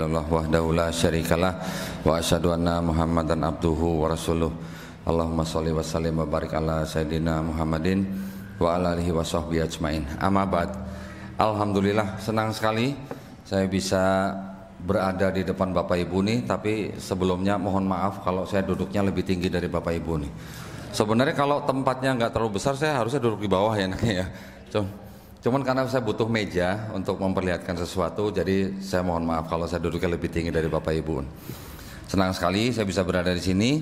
Allah wahdahu la syarikalah wa asyhadu anna Muhammadan abduhu wa rasuluh. Allahumma sholli wa sallim wa barik ala sayidina Muhammadin wa ala alihi wa sahbihi ajmain. Amma ba'd. Alhamdulillah, senang sekali saya bisa berada di depan Bapak Ibu nih, tapi sebelumnya mohon maaf kalau saya duduknya lebih tinggi dari Bapak Ibu nih. Sebenarnya kalau tempatnya nggak terlalu besar saya harusnya duduk di bawah ya ya. Cuman karena saya butuh meja untuk memperlihatkan sesuatu, jadi saya mohon maaf kalau saya duduknya lebih tinggi dari Bapak Ibu. Senang sekali saya bisa berada di sini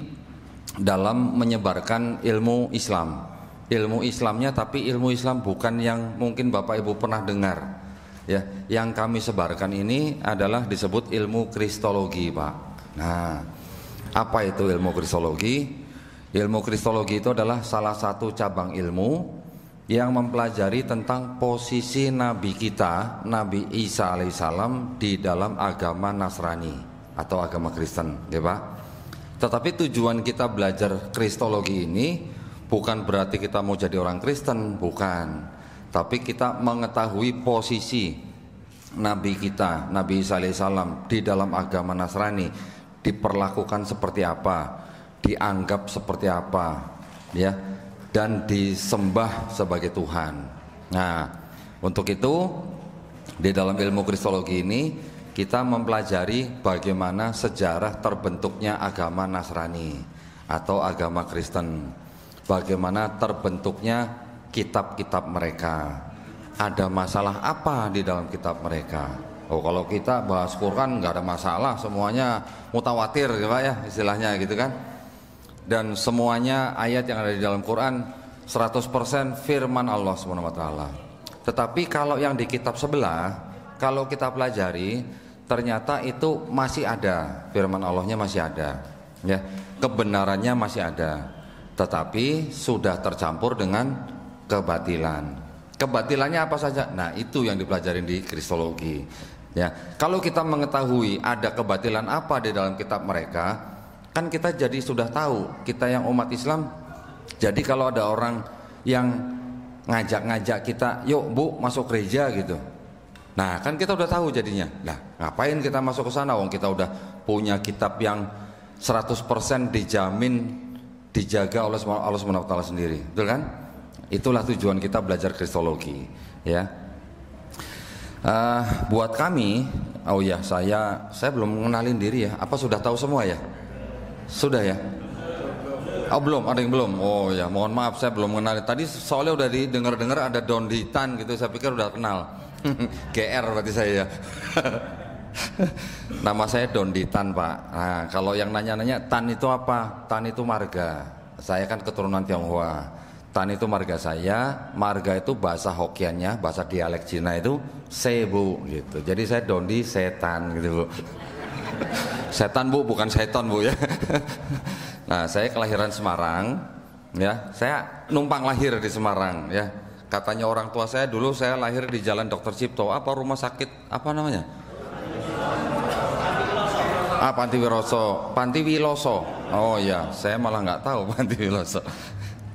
dalam menyebarkan ilmu Islam. Ilmu Islamnya, tapi ilmu Islam bukan yang mungkin Bapak Ibu pernah dengar. Ya, yang kami sebarkan ini adalah disebut ilmu kristologi, Pak. Nah, apa itu ilmu kristologi? Ilmu kristologi itu adalah salah satu cabang ilmu yang mempelajari tentang posisi Nabi kita, Nabi Isa alaihissalam di dalam agama Nasrani atau agama Kristen, ya Pak. Tetapi tujuan kita belajar kristologi ini bukan berarti kita mau jadi orang Kristen, bukan. Tapi kita mengetahui posisi Nabi kita, Nabi Isa alaihissalam di dalam agama Nasrani diperlakukan seperti apa, dianggap seperti apa, ya, dan disembah sebagai Tuhan. Nah, untuk itu di dalam ilmu kristologi ini kita mempelajari bagaimana sejarah terbentuknya agama Nasrani atau agama Kristen, bagaimana terbentuknya kitab-kitab mereka, ada masalah apa di dalam kitab mereka. Oh, kalau kita bahas Quran nggak ada masalah, semuanya mutawatir ya Pak ya, istilahnya gitu kan. Dan semuanya ayat yang ada di dalam Quran 100% firman Allah SWT. Tetapi kalau yang di kitab sebelah, kalau kita pelajari, ternyata itu masih ada, firman Allahnya masih ada, ya, kebenarannya masih ada, tetapi sudah tercampur dengan kebatilan. Kebatilannya apa saja? Nah, itu yang dipelajari di kristologi. Ya, kalau kita mengetahui ada kebatilan apa di dalam kitab mereka, kan kita jadi sudah tahu, kita yang umat Islam. Jadi kalau ada orang yang ngajak-ngajak kita, yuk Bu masuk gereja gitu, nah kan kita udah tahu jadinya. Nah, ngapain kita masuk ke sana, wong kita udah punya kitab yang 100% dijamin dijaga oleh Allah SWT sendiri, betul kan? Itulah tujuan kita belajar kristologi, ya. Buat kami, oh ya, saya belum mengenalin diri ya. Apa sudah tahu semua ya? Sudah ya? Oh belum, ada yang belum? Oh ya, mohon maaf saya belum mengenal. Tadi soalnya udah didengar-dengar ada Donditan gitu, saya pikir udah kenal. GR berarti saya ya. Nama saya Donditan Pak. Nah, kalau yang nanya-nanya Tan itu apa? Tan itu marga. Saya kan keturunan Tionghoa. Tan itu marga saya. Marga itu bahasa Hokiannya, bahasa dialek Cina itu Sebu gitu. Jadi saya Dondi setan gitu Bu. Setan Bu, bukan seton Bu ya. Nah, saya kelahiran Semarang, ya. Saya numpang lahir di Semarang, ya. Katanya orang tua saya dulu saya lahir di Jalan Dr. Cipto, apa rumah sakit, apa namanya? Panti Wiroso, Panti Wiloso. Oh ya, saya malah nggak tahu Panti Wiloso.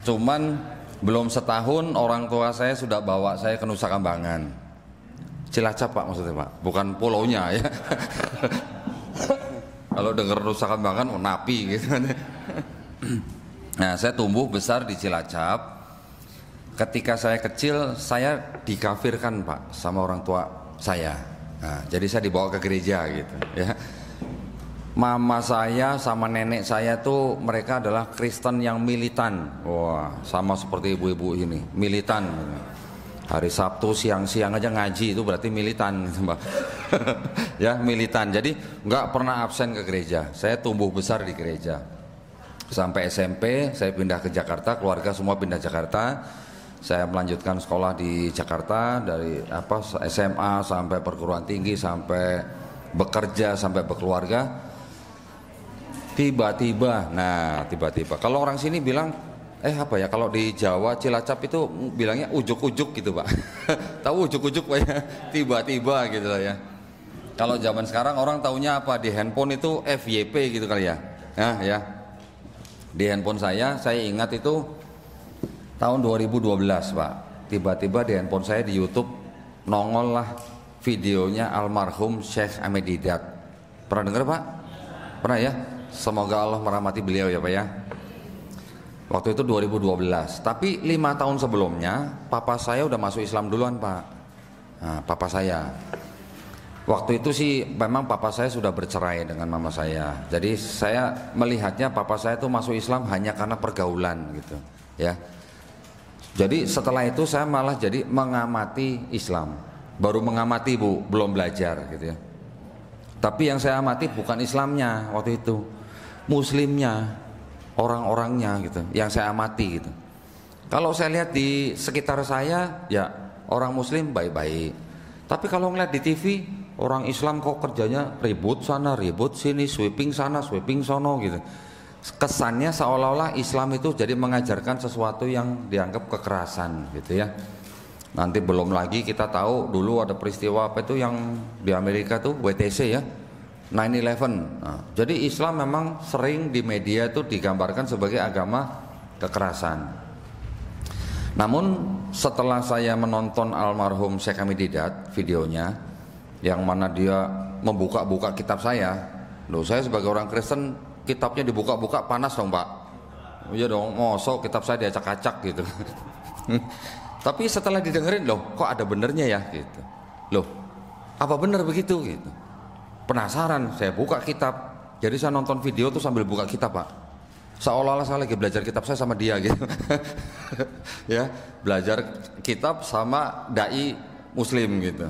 Cuman belum setahun orang tua saya sudah bawa saya ke Nusa Kambangan. Cilacap Pak maksudnya Pak, bukan pulaunya ya. Kalau dengar Nusa Kambangan, oh napi gitu. Nah, saya tumbuh besar di Cilacap. Ketika saya kecil, saya dikafirkan Pak sama orang tua saya. Nah, jadi saya dibawa ke gereja gitu. Ya. Mama saya sama nenek saya tuh mereka adalah Kristen yang militan. Wah, sama seperti ibu-ibu ini, militan. Hari Sabtu siang-siang aja ngaji, itu berarti militan Mbak. Ya, militan. Jadi nggak pernah absen ke gereja. Saya tumbuh besar di gereja. Sampai SMP saya pindah ke Jakarta, keluarga semua pindah Jakarta. Saya melanjutkan sekolah di Jakarta dari SMA sampai perguruan tinggi, sampai bekerja, sampai berkeluarga. Tiba-tiba kalau orang sini bilang kalau di Jawa Cilacap itu bilangnya ujuk-ujuk gitu Pak. Tahu ujuk-ujuk Pak ya? Tiba-tiba gitu lah ya. Kalau zaman sekarang orang taunya apa? Di handphone itu FYP gitu kali ya. Nah ya. Di handphone saya ingat itu tahun 2012 Pak. Tiba-tiba di handphone saya di YouTube nongol lah videonya almarhum Syekh Ahmed Didat. Pernah dengar Pak? Pernah ya? Semoga Allah merahmati beliau ya Pak ya. Waktu itu 2012. Tapi 5 tahun sebelumnya papa saya udah masuk Islam duluan Pak. Nah, papa saya. Waktu itu sih memang papa saya sudah bercerai dengan mama saya. Jadi saya melihatnya papa saya tuh masuk Islam hanya karena pergaulan gitu ya. Jadi setelah itu saya malah jadi mengamati Islam. Baru mengamati Bu, belum belajar gitu ya. Tapi yang saya amati bukan Islamnya waktu itu, Muslimnya, orang-orangnya gitu, yang saya amati gitu. Kalau saya lihat di sekitar saya ya orang Muslim baik-baik. Tapi kalau ngeliat di TV, orang Islam kok kerjanya ribut sana, ribut sini, sweeping sana, sweeping sono gitu. Kesannya seolah-olah Islam itu jadi mengajarkan sesuatu yang dianggap kekerasan gitu ya. Nanti belum lagi kita tahu dulu ada peristiwa apa itu yang di Amerika tuh WTC ya, 9/11. Nah, jadi Islam memang sering di media itu digambarkan sebagai agama kekerasan. Namun setelah saya menonton almarhum Syekh Hamid Didat videonya, yang mana dia membuka-buka kitab saya, loh saya sebagai orang Kristen kitabnya dibuka-buka panas dong Pak. Iya dong, mosok kitab saya diacak-acak gitu. Tapi setelah didengerin loh, kok ada benernya ya gitu. Loh, apa bener begitu gitu. Penasaran, saya buka kitab. Jadi saya nonton video tuh sambil buka kitab Pak. Seolah-olah saya lagi belajar kitab saya sama dia gitu. Ya, belajar kitab sama dai Muslim gitu.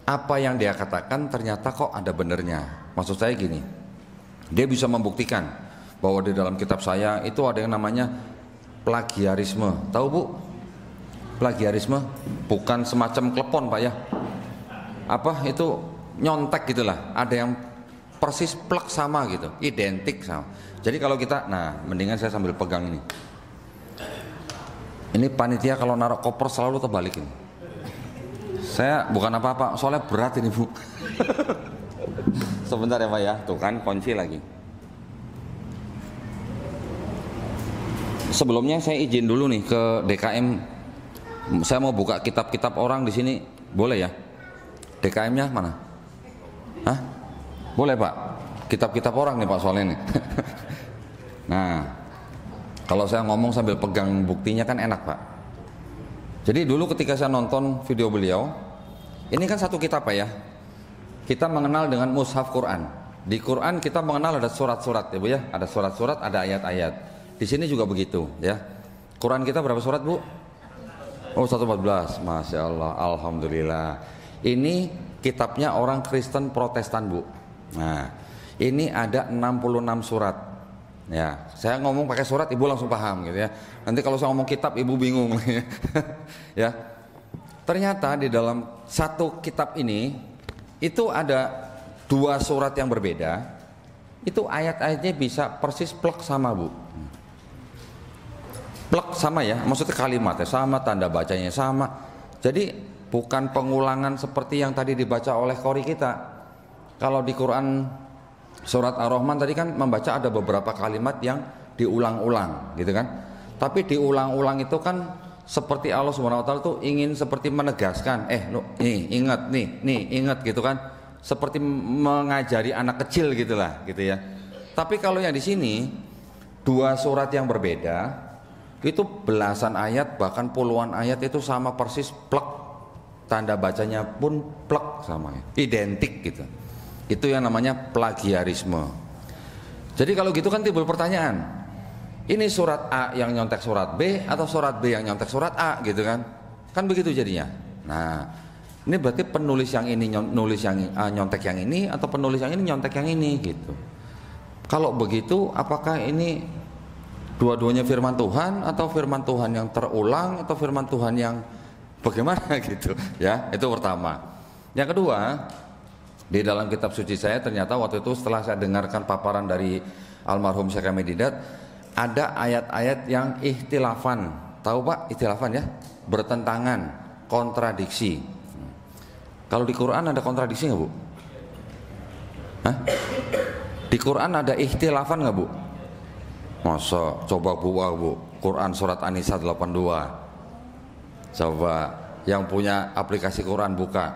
Apa yang dia katakan ternyata kok ada benernya. Maksud saya gini, dia bisa membuktikan bahwa di dalam kitab saya itu ada yang namanya plagiarisme. Tahu Bu? Plagiarisme bukan semacam klepon Pak ya. Apa itu nyontek gitulah. Ada yang persis plek sama gitu, identik sama. Jadi kalau kita, nah mendingan saya sambil pegang ini. Ini panitia kalau naruh koper selalu terbalikin. Saya bukan apa-apa, soalnya berat ini Bu. Sebentar ya Pak ya, tuh kan kunci lagi. Sebelumnya saya izin dulu nih ke DKM. Saya mau buka kitab-kitab orang di sini, boleh ya? DKM-nya mana? Hah? Boleh Pak? Kitab-kitab orang nih Pak soalnya nih. Nah, kalau saya ngomong sambil pegang buktinya kan enak Pak. Jadi dulu ketika saya nonton video beliau, ini kan satu kitab Pak ya. Kita mengenal dengan mushaf Quran. Di Quran kita mengenal ada surat-surat ya Bu ya. Ada surat-surat, ada ayat-ayat. Di sini juga begitu ya. Quran kita berapa surat Bu? Oh 114, Masya Allah, Alhamdulillah. Ini kitabnya orang Kristen Protestan Bu. Nah, ini ada 66 surat. Ya, saya ngomong pakai surat ibu langsung paham gitu ya. Nanti kalau saya ngomong kitab ibu bingung. Ya, ternyata di dalam satu kitab ini itu ada 2 surat yang berbeda. Itu ayat-ayatnya bisa persis plek sama Bu. Plek sama ya, maksudnya kalimatnya sama, tanda bacanya sama. Jadi bukan pengulangan seperti yang tadi dibaca oleh qori kita. Kalau di Quran surat Ar-Rahman tadi kan membaca ada beberapa kalimat yang diulang-ulang gitu kan. Tapi diulang-ulang itu kan seperti Allah Subhanahu wa taala tuh ingin seperti menegaskan, nih ingat nih ingat gitu kan. Seperti mengajari anak kecil gitulah gitu ya. Tapi kalau yang di sini 2 surat yang berbeda, itu belasan ayat bahkan puluhan ayat itu sama persis plek, tanda bacanya pun plek sama, identik gitu. Itu yang namanya plagiarisme. Jadi kalau gitu kan timbul pertanyaan, ini surat A yang nyontek surat B atau surat B yang nyontek surat A gitu kan? Kan begitu jadinya. Nah, ini berarti penulis yang ini nulis yang nyontek yang ini atau penulis yang ini nyontek yang ini gitu. Kalau begitu apakah ini dua-duanya firman Tuhan atau firman Tuhan yang terulang atau firman Tuhan yang bagaimana gitu ya? Itu pertama. Yang kedua, di dalam kitab suci saya ternyata waktu itu setelah saya dengarkan paparan dari almarhum Syekh Hamid Didat, ada ayat-ayat yang ikhtilafan. Tahu Pak ikhtilafan ya? Bertentangan, kontradiksi. Kalau di Quran ada kontradiksi nggak Bu? Hah? Di Quran ada ikhtilafan nggak Bu? Masa coba buka Bu, Quran surat An-Nisa 82. Coba yang punya aplikasi Quran buka.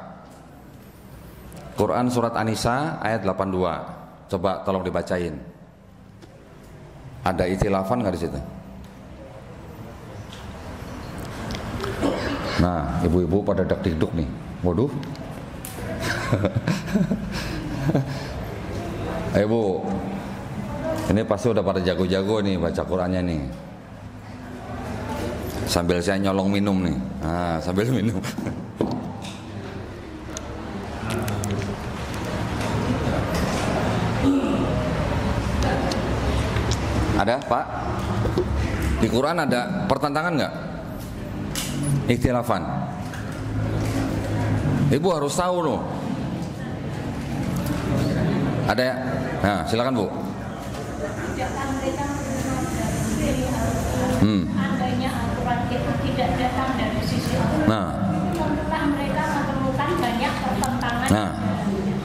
Quran surat An-Nisa ayat 82. Coba tolong dibacain. Ada ikhtilafan nggak di situ? Nah, ibu-ibu pada dak-dikduk nih. Waduh. Ayo Bu, ini pasti udah pada jago-jago nih baca Qurannya nih. Sambil saya nyolong minum nih. Nah, sambil minum. Ada Pak? Di Quran ada pertentangan nggak? Ikhtilafan. Ibu harus tahu loh. Ada ya? Nah, silakan Bu. Andainya aturan itu tidak datang dari sisi Allah, tentulah mereka memerlukan banyak pertentangan.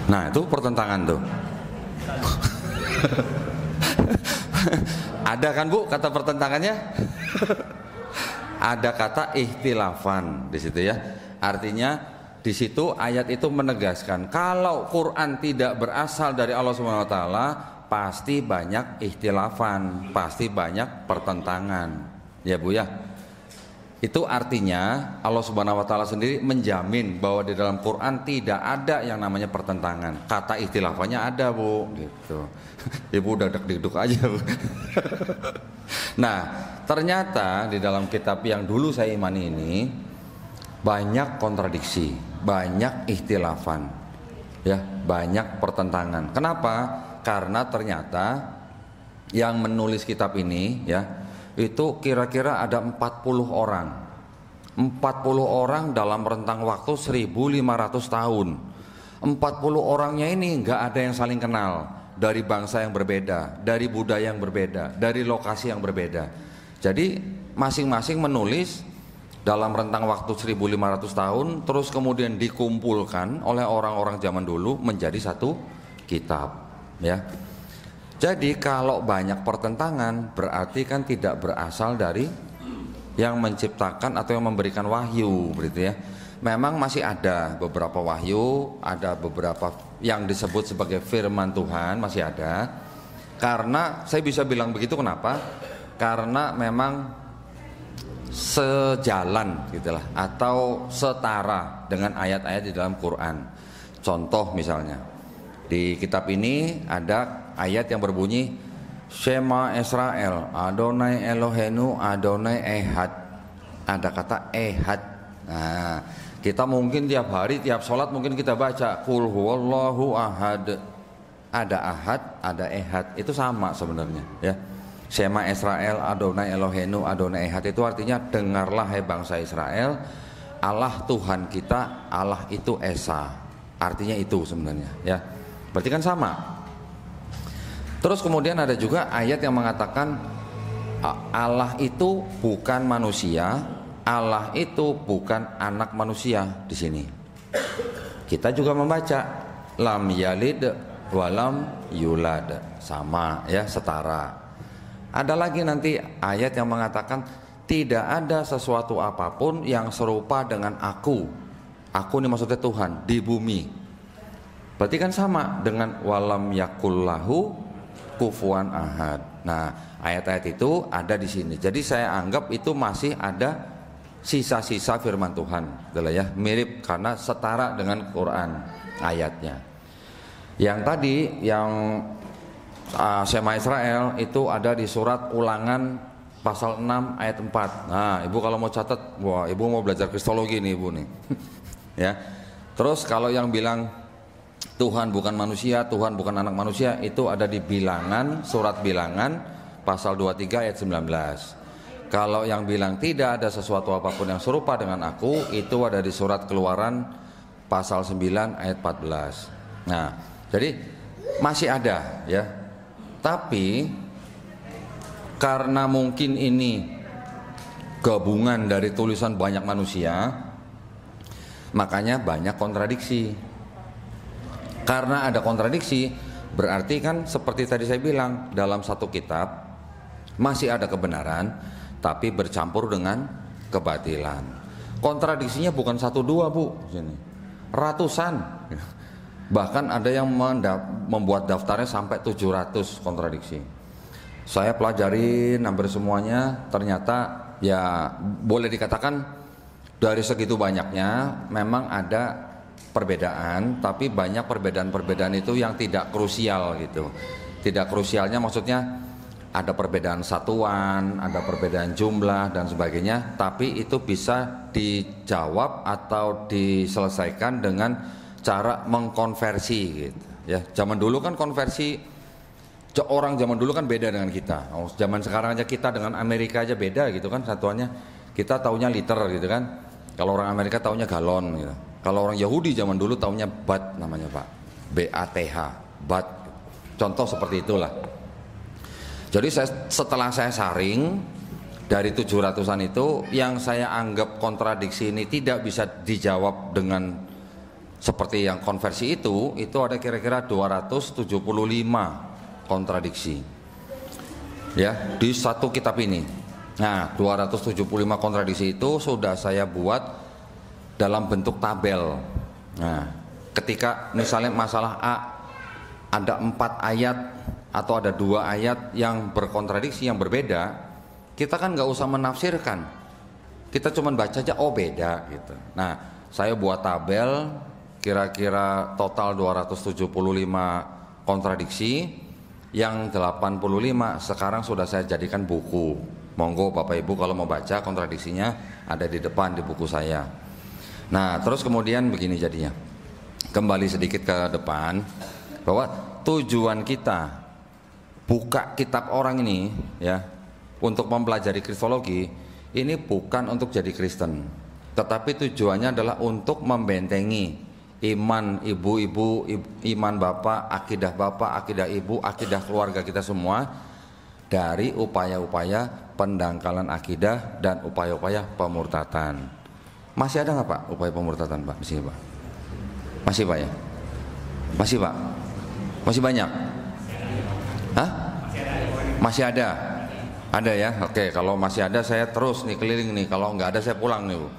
Nah itu pertentangan tuh. Ada kan Bu kata pertentangannya? Ada kata ikhtilafan di situ ya. Artinya di situ ayat itu menegaskan kalau Quran tidak berasal dari Allah Subhanahu wa taala, pasti banyak ikhtilafan, pasti banyak pertentangan. Ya Bu ya. Itu artinya Allah Subhanahu wa taala sendiri menjamin bahwa di dalam Quran tidak ada yang namanya pertentangan. Kata ikhtilafannya ada Bu, gitu. Ibu udah deg-deg aja Bu. Nah, ternyata di dalam kitab yang dulu saya imani ini banyak kontradiksi, banyak ikhtilafan. Ya, banyak pertentangan. Kenapa? Karena ternyata yang menulis kitab ini ya itu kira-kira ada 40 orang 40 orang dalam rentang waktu 1500 tahun. 40 orangnya ini nggak ada yang saling kenal, dari bangsa yang berbeda, dari budaya yang berbeda, dari lokasi yang berbeda. Jadi masing-masing menulis dalam rentang waktu 1500 tahun, terus kemudian dikumpulkan oleh orang-orang zaman dulu menjadi satu kitab ya. Jadi kalau banyak pertentangan berarti kan tidak berasal dari yang menciptakan atau yang memberikan wahyu, begitu ya. Memang masih ada beberapa wahyu, ada beberapa yang disebut sebagai firman Tuhan masih ada. Karena saya bisa bilang begitu kenapa? Karena memang sejalan gitulah atau setara dengan ayat-ayat di dalam Quran. Contoh misalnya di kitab ini ada ayat yang berbunyi Shema Israel Adonai Elohenu Adonai Ehad. Ada kata Ehad. Nah, kita mungkin tiap hari tiap sholat mungkin kita baca Qul huwallahu ahad. Ada ahad, ada ehad. Itu sama sebenarnya ya. Shema Israel Adonai Elohenu Adonai Ehad itu artinya dengarlah hai bangsa Israel, Allah Tuhan kita, Allah itu Esa. Artinya itu sebenarnya ya. Berarti kan sama. Terus kemudian ada juga ayat yang mengatakan Allah itu bukan manusia, Allah itu bukan anak manusia di sini. Kita juga membaca lam yalid walam yulad, sama ya, setara. Ada lagi nanti ayat yang mengatakan tidak ada sesuatu apapun yang serupa dengan aku. Aku ini maksudnya Tuhan di bumi. Berarti kan sama dengan walam yakullahu kufuwan ahad. Nah, ayat-ayat itu ada di sini. Jadi saya anggap itu masih ada sisa-sisa firman Tuhan, itulah ya, mirip karena setara dengan Quran ayatnya. Yang tadi yang Shema Israel itu ada di surat Ulangan pasal 6 ayat 4. Nah, Ibu kalau mau catat, wah, Ibu mau belajar kristologi nih Ibu nih. Ya. Terus kalau yang bilang Tuhan bukan manusia, Tuhan bukan anak manusia, itu ada di Bilangan, surat Bilangan pasal 23 ayat 19. Kalau yang bilang tidak ada sesuatu apapun yang serupa dengan aku, itu ada di surat Keluaran pasal 9 ayat 14. Nah, jadi masih ada ya. Tapi karena mungkin ini gabungan dari tulisan banyak manusia, makanya banyak kontradiksi. Karena ada kontradiksi, berarti kan seperti tadi saya bilang, dalam satu kitab masih ada kebenaran, tapi bercampur dengan kebatilan. Kontradiksinya bukan 1 2 Bu, sini ratusan. Bahkan ada yang membuat daftarnya sampai 700 kontradiksi. Saya pelajarin hampir semuanya, ternyata ya boleh dikatakan dari segitu banyaknya memang ada perbedaan, tapi banyak perbedaan-perbedaan itu yang tidak krusial gitu. Tidak krusialnya maksudnya ada perbedaan satuan, ada perbedaan jumlah dan sebagainya, tapi itu bisa dijawab atau diselesaikan dengan cara mengkonversi gitu. Ya, zaman dulu kan konversi, orang zaman dulu kan beda dengan kita. Zaman sekarang aja kita dengan Amerika aja beda gitu kan satuannya. Kita taunya liter gitu kan. Kalau orang Amerika taunya galon gitu. Kalau orang Yahudi zaman dulu taunya bat namanya Pak. BATH, bat. Contoh seperti itulah. Jadi setelah saya saring dari 700-an itu, yang saya anggap kontradiksi ini tidak bisa dijawab dengan seperti yang konversi itu ada kira-kira 275 kontradiksi. Ya, di satu kitab ini. Nah, 275 kontradiksi itu sudah saya buat dalam bentuk tabel. Nah, ketika misalnya masalah A ada 4 ayat atau ada 2 ayat yang berkontradiksi, yang berbeda, kita kan nggak usah menafsirkan, kita cuma baca aja, oh beda gitu. Nah, saya buat tabel kira-kira total 275 kontradiksi, yang 85 sekarang sudah saya jadikan buku. Monggo Bapak Ibu kalau mau baca kontradiksinya ada di depan di buku saya. Nah, terus kemudian begini jadinya, kembali sedikit ke depan, bahwa tujuan kita buka kitab orang ini ya untuk mempelajari kristologi ini bukan untuk jadi Kristen, tetapi tujuannya adalah untuk membentengi iman ibu-ibu, iman bapak, akidah ibu, akidah keluarga kita semua dari upaya-upaya pendangkalan akidah dan upaya-upaya pemurtatan. Masih ada nggak Pak upaya pemurtatan Pak? Masih Pak? Masih Pak ya? Masih Pak? Masih banyak? Hah? Masih ada? Ada ya? Oke, kalau masih ada saya terus nih keliling nih. Kalau nggak ada saya pulang nih Bu.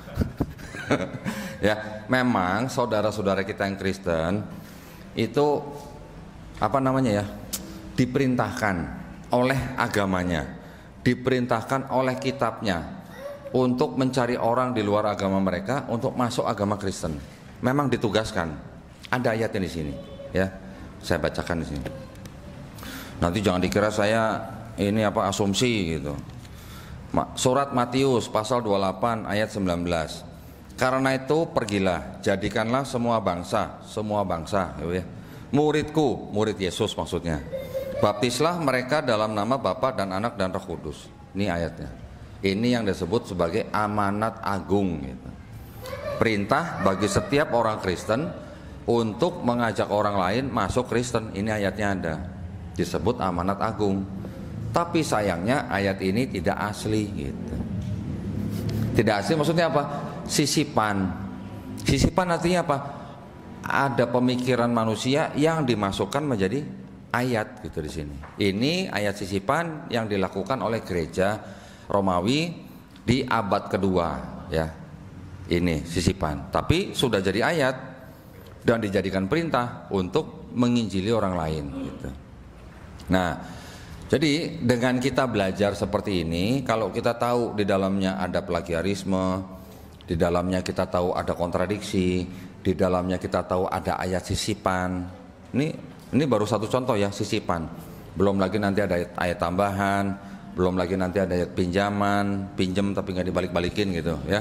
Ya, memang saudara-saudara kita yang Kristen itu apa namanya ya? Diperintahkan oleh agamanya, diperintahkan oleh kitabnya untuk mencari orang di luar agama mereka untuk masuk agama Kristen. Memang ditugaskan. Ada ayatnya di sini, ya. Saya bacakan di sini. Nanti jangan dikira saya ini apa asumsi gitu. Surat Matius pasal 28 ayat 19. Karena itu pergilah, jadikanlah semua bangsa ya, muridku, murid Yesus maksudnya. Baptislah mereka dalam nama Bapa dan Anak dan Roh Kudus. Ini ayatnya. Ini yang disebut sebagai amanat agung gitu. Perintah bagi setiap orang Kristen untuk mengajak orang lain masuk Kristen. Ini ayatnya ada. Disebut amanat agung. Tapi sayangnya ayat ini tidak asli gitu. Tidak asli maksudnya apa? Sisipan. Sisipan artinya apa? Ada pemikiran manusia yang dimasukkan menjadi ayat gitu di sini. Ini ayat sisipan yang dilakukan oleh gereja Romawi di abad kedua ya. Ini sisipan. Tapi sudah jadi ayat dan dijadikan perintah untuk menginjili orang lain gitu. Nah, jadi dengan kita belajar seperti ini, kalau kita tahu di dalamnya ada plagiarisme, di dalamnya kita tahu ada kontradiksi, di dalamnya kita tahu ada ayat sisipan. Ini baru satu contoh ya, sisipan. Belum lagi nanti ada ayat tambahan, belum lagi nanti ada ayat pinjaman, pinjam tapi nggak dibalik-balikin gitu ya.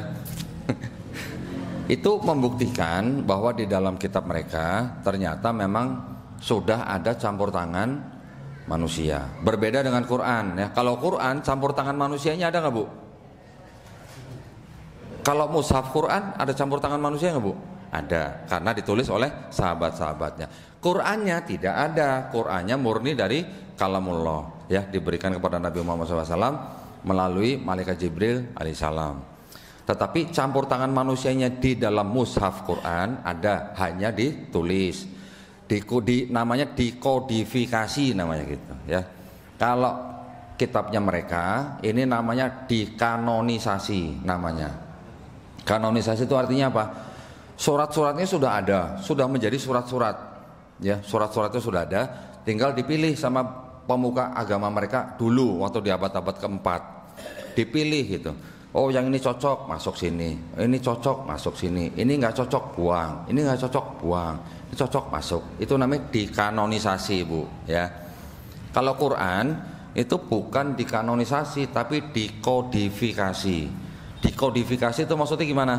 Itu membuktikan bahwa di dalam kitab mereka ternyata memang sudah ada campur tangan manusia. Berbeda dengan Quran ya. Kalau Quran campur tangan manusianya ada nggak Bu? Kalau mushaf Quran ada campur tangan manusia nggak Bu? Ada, karena ditulis oleh sahabat-sahabatnya. Qurannya tidak ada. Qurannya murni dari kalamullah ya, diberikan kepada Nabi Muhammad SAW melalui malaikat Jibril alaihissalam. Tetapi campur tangan manusianya di dalam mushaf Quran ada, hanya ditulis, namanya dikodifikasi namanya gitu ya. Kalau kitabnya mereka ini namanya dikanonisasi namanya. Kanonisasi itu artinya apa? Surat-suratnya sudah ada, sudah menjadi surat-surat ya, surat-suratnya sudah ada, tinggal dipilih sama pemuka agama mereka dulu waktu di abad-abad keempat, dipilih gitu. Oh yang ini cocok masuk sini, ini cocok masuk sini, ini nggak cocok buang, ini nggak cocok buang, ini cocok masuk. Itu namanya dikanonisasi, Bu, ya. Kalau Quran itu bukan dikanonisasi tapi dikodifikasi. Dikodifikasi itu maksudnya gimana?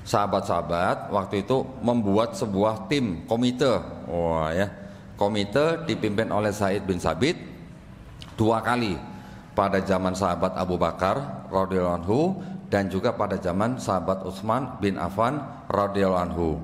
Sahabat-sahabat waktu itu membuat sebuah tim komite, wah ya, komite dipimpin oleh Zaid bin Sabit 2 kali. Pada zaman sahabat Abu Bakar radhiyallahu anhu dan juga pada zaman sahabat Utsman bin Affan radhiyallahu anhu.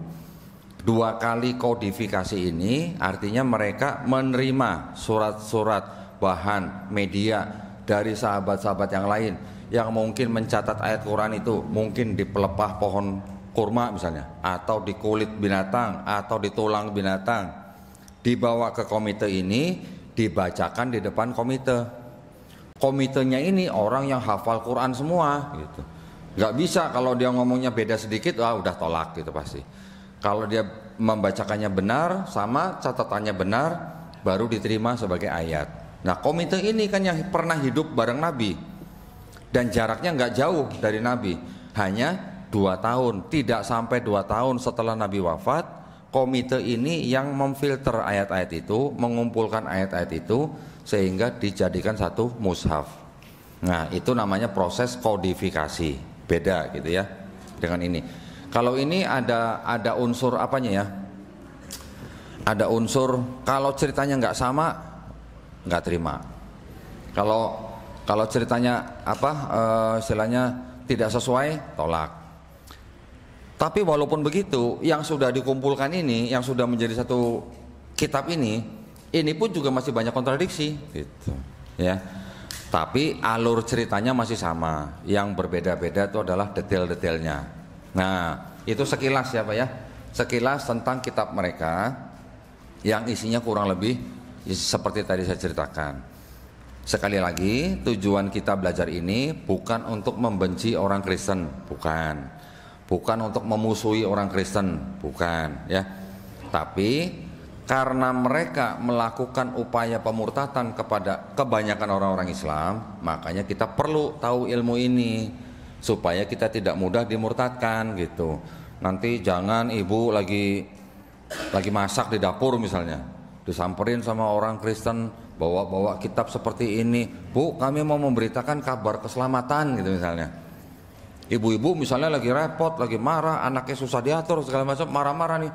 2 kali kodifikasi ini artinya mereka menerima surat-surat bahan media dari sahabat-sahabat yang lain yang mungkin mencatat ayat Quran itu mungkin di pelepah pohon kurma misalnya, atau di kulit binatang, atau di tulang binatang, dibawa ke komite ini, dibacakan di depan komite. Komitenya ini orang yang hafal Quran semua gitu. Gak bisa kalau dia ngomongnya beda sedikit, wah udah tolak gitu pasti. Kalau dia membacakannya benar, sama catatannya benar, baru diterima sebagai ayat. Nah komite ini kan yang pernah hidup bareng Nabi, dan jaraknya gak jauh dari Nabi, hanya 2 tahun, tidak sampai 2 tahun setelah Nabi wafat. Komite ini yang memfilter ayat-ayat itu, mengumpulkan ayat-ayat itu sehingga dijadikan satu mushaf. Nah itu namanya proses kodifikasi, beda gitu ya dengan ini. Kalau ini ada unsur apanya ya, ada unsur kalau ceritanya nggak sama nggak terima. Kalau ceritanya istilahnya tidak sesuai, tolak. Tapi walaupun begitu, yang sudah dikumpulkan ini, yang sudah menjadi satu kitab ini pun juga masih banyak kontradiksi gitu ya. Tapi alur ceritanya masih sama. Yang berbeda-beda itu adalah detail-detailnya. Nah itu sekilas ya Pak ya, sekilas tentang kitab mereka yang isinya kurang lebih seperti tadi saya ceritakan. Sekali lagi, tujuan kita belajar ini bukan untuk membenci orang Kristen, bukan untuk memusuhi orang Kristen, bukan ya. Tapi karena mereka melakukan upaya pemurtatan kepada kebanyakan orang-orang Islam, makanya kita perlu tahu ilmu ini supaya kita tidak mudah dimurtadkan gitu. Nanti jangan ibu lagi masak di dapur misalnya, disamperin sama orang Kristen bawa kitab seperti ini, Bu kami mau memberitakan kabar keselamatan gitu misalnya. Ibu-ibu misalnya lagi repot, lagi marah, anaknya susah diatur segala macam, marah-marah nih,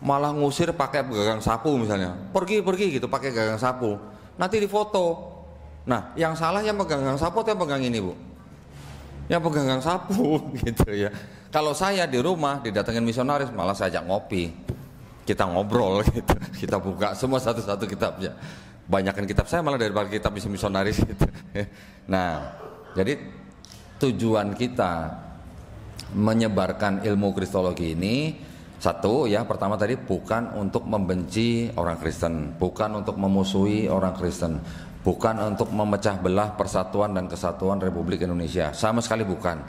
malah ngusir pakai gagang sapu misalnya, pergi gitu pakai gagang sapu, nanti difoto. Nah yang salah yang pegang gagang sapu atau yang pegang ini Bu? Yang pegang gagang sapu gitu ya. Kalau saya di rumah didatengin misionaris, malah saya ajak ngopi, kita ngobrol gitu, kita buka semua satu-satu kitabnya. Banyakan kitab saya malah daripada kitab misionaris gitu. Nah jadi tujuan kita menyebarkan ilmu kristologi ini, satu ya, pertama tadi bukan untuk membenci orang Kristen, bukan untuk memusuhi orang Kristen, bukan untuk memecah belah persatuan dan kesatuan Republik Indonesia, sama sekali bukan.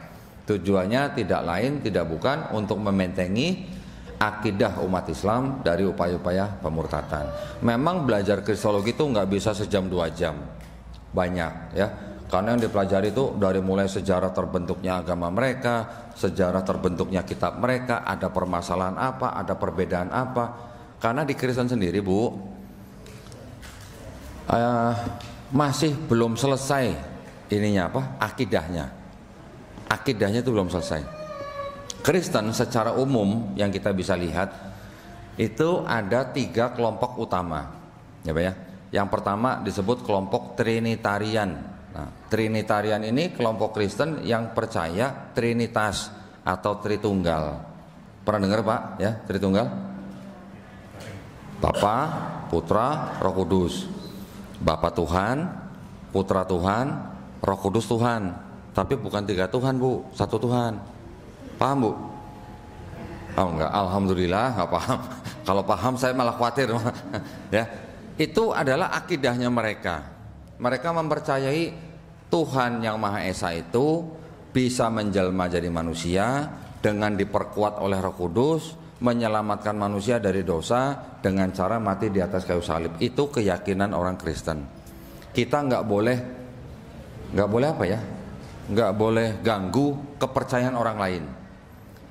Tujuannya tidak lain, tidak bukan untuk membentengi akidah umat Islam dari upaya-upaya pemurtatan. Memang belajar kristologi itu nggak bisa sejam 2 jam, banyak ya. Karena yang dipelajari itu dari mulai sejarah terbentuknya agama mereka, sejarah terbentuknya kitab mereka, ada permasalahan apa, ada perbedaan apa. Karena di Kristen sendiri Bu, masih belum selesai ininya akidahnya. Akidahnya itu belum selesai. Kristen secara umum yang kita bisa lihat itu ada 3 kelompok utama, ya Pak ya. Yang pertama disebut kelompok Trinitarian. Nah, Trinitarian ini kelompok Kristen yang percaya Trinitas atau Tritunggal. Pernah dengar Pak ya, Tritunggal? Bapa, Putra, Roh Kudus. Bapa Tuhan, Putra Tuhan, Roh Kudus Tuhan. Tapi bukan 3 Tuhan Bu, 1 Tuhan. Paham Bu? Oh enggak, alhamdulillah enggak paham. Kalau paham saya malah khawatir ya. Itu adalah akidahnya mereka. Mereka mempercayai Tuhan yang Maha Esa itu bisa menjelma jadi manusia dengan diperkuat oleh Roh Kudus, menyelamatkan manusia dari dosa dengan cara mati di atas kayu salib. Itu keyakinan orang Kristen. Kita nggak boleh apa ya? Nggak boleh ganggu kepercayaan orang lain.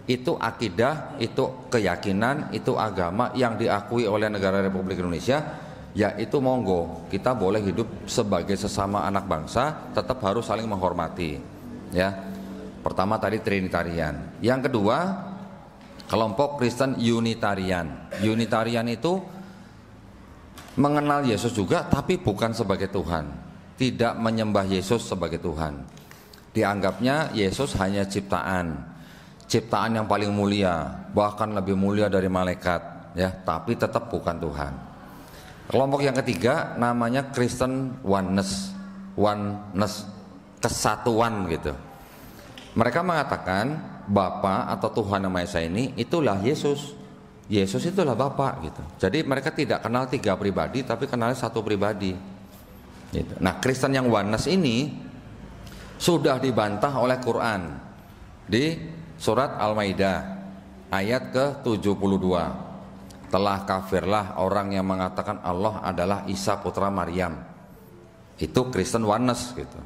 Itu akidah, itu keyakinan, itu agama yang diakui oleh negara Republik Indonesia. Ya itu monggo, kita boleh hidup sebagai sesama anak bangsa, tetap harus saling menghormati. Ya, pertama tadi Trinitarian. Yang kedua, kelompok Kristen Unitarian. Unitarian itu mengenal Yesus juga, tapi bukan sebagai Tuhan. Tidak menyembah Yesus sebagai Tuhan. Dianggapnya Yesus hanya ciptaan yang paling mulia, bahkan lebih mulia dari malaikat, ya, tapi tetap bukan Tuhan. Kelompok yang ketiga namanya Kristen Oneness, kesatuan gitu. Mereka mengatakan Bapa atau Tuhan Yang Maha Esa ini itulah Yesus. Yesus itulah Bapa gitu. Jadi mereka tidak kenal tiga pribadi, tapi kenal satu pribadi. Gitu. Nah, Kristen yang Oneness ini sudah dibantah oleh Quran di surat Al-Maidah ayat ke-72. Telah kafirlah orang yang mengatakan Allah adalah Isa putra Maryam. Itu Kristen Oneness gitu.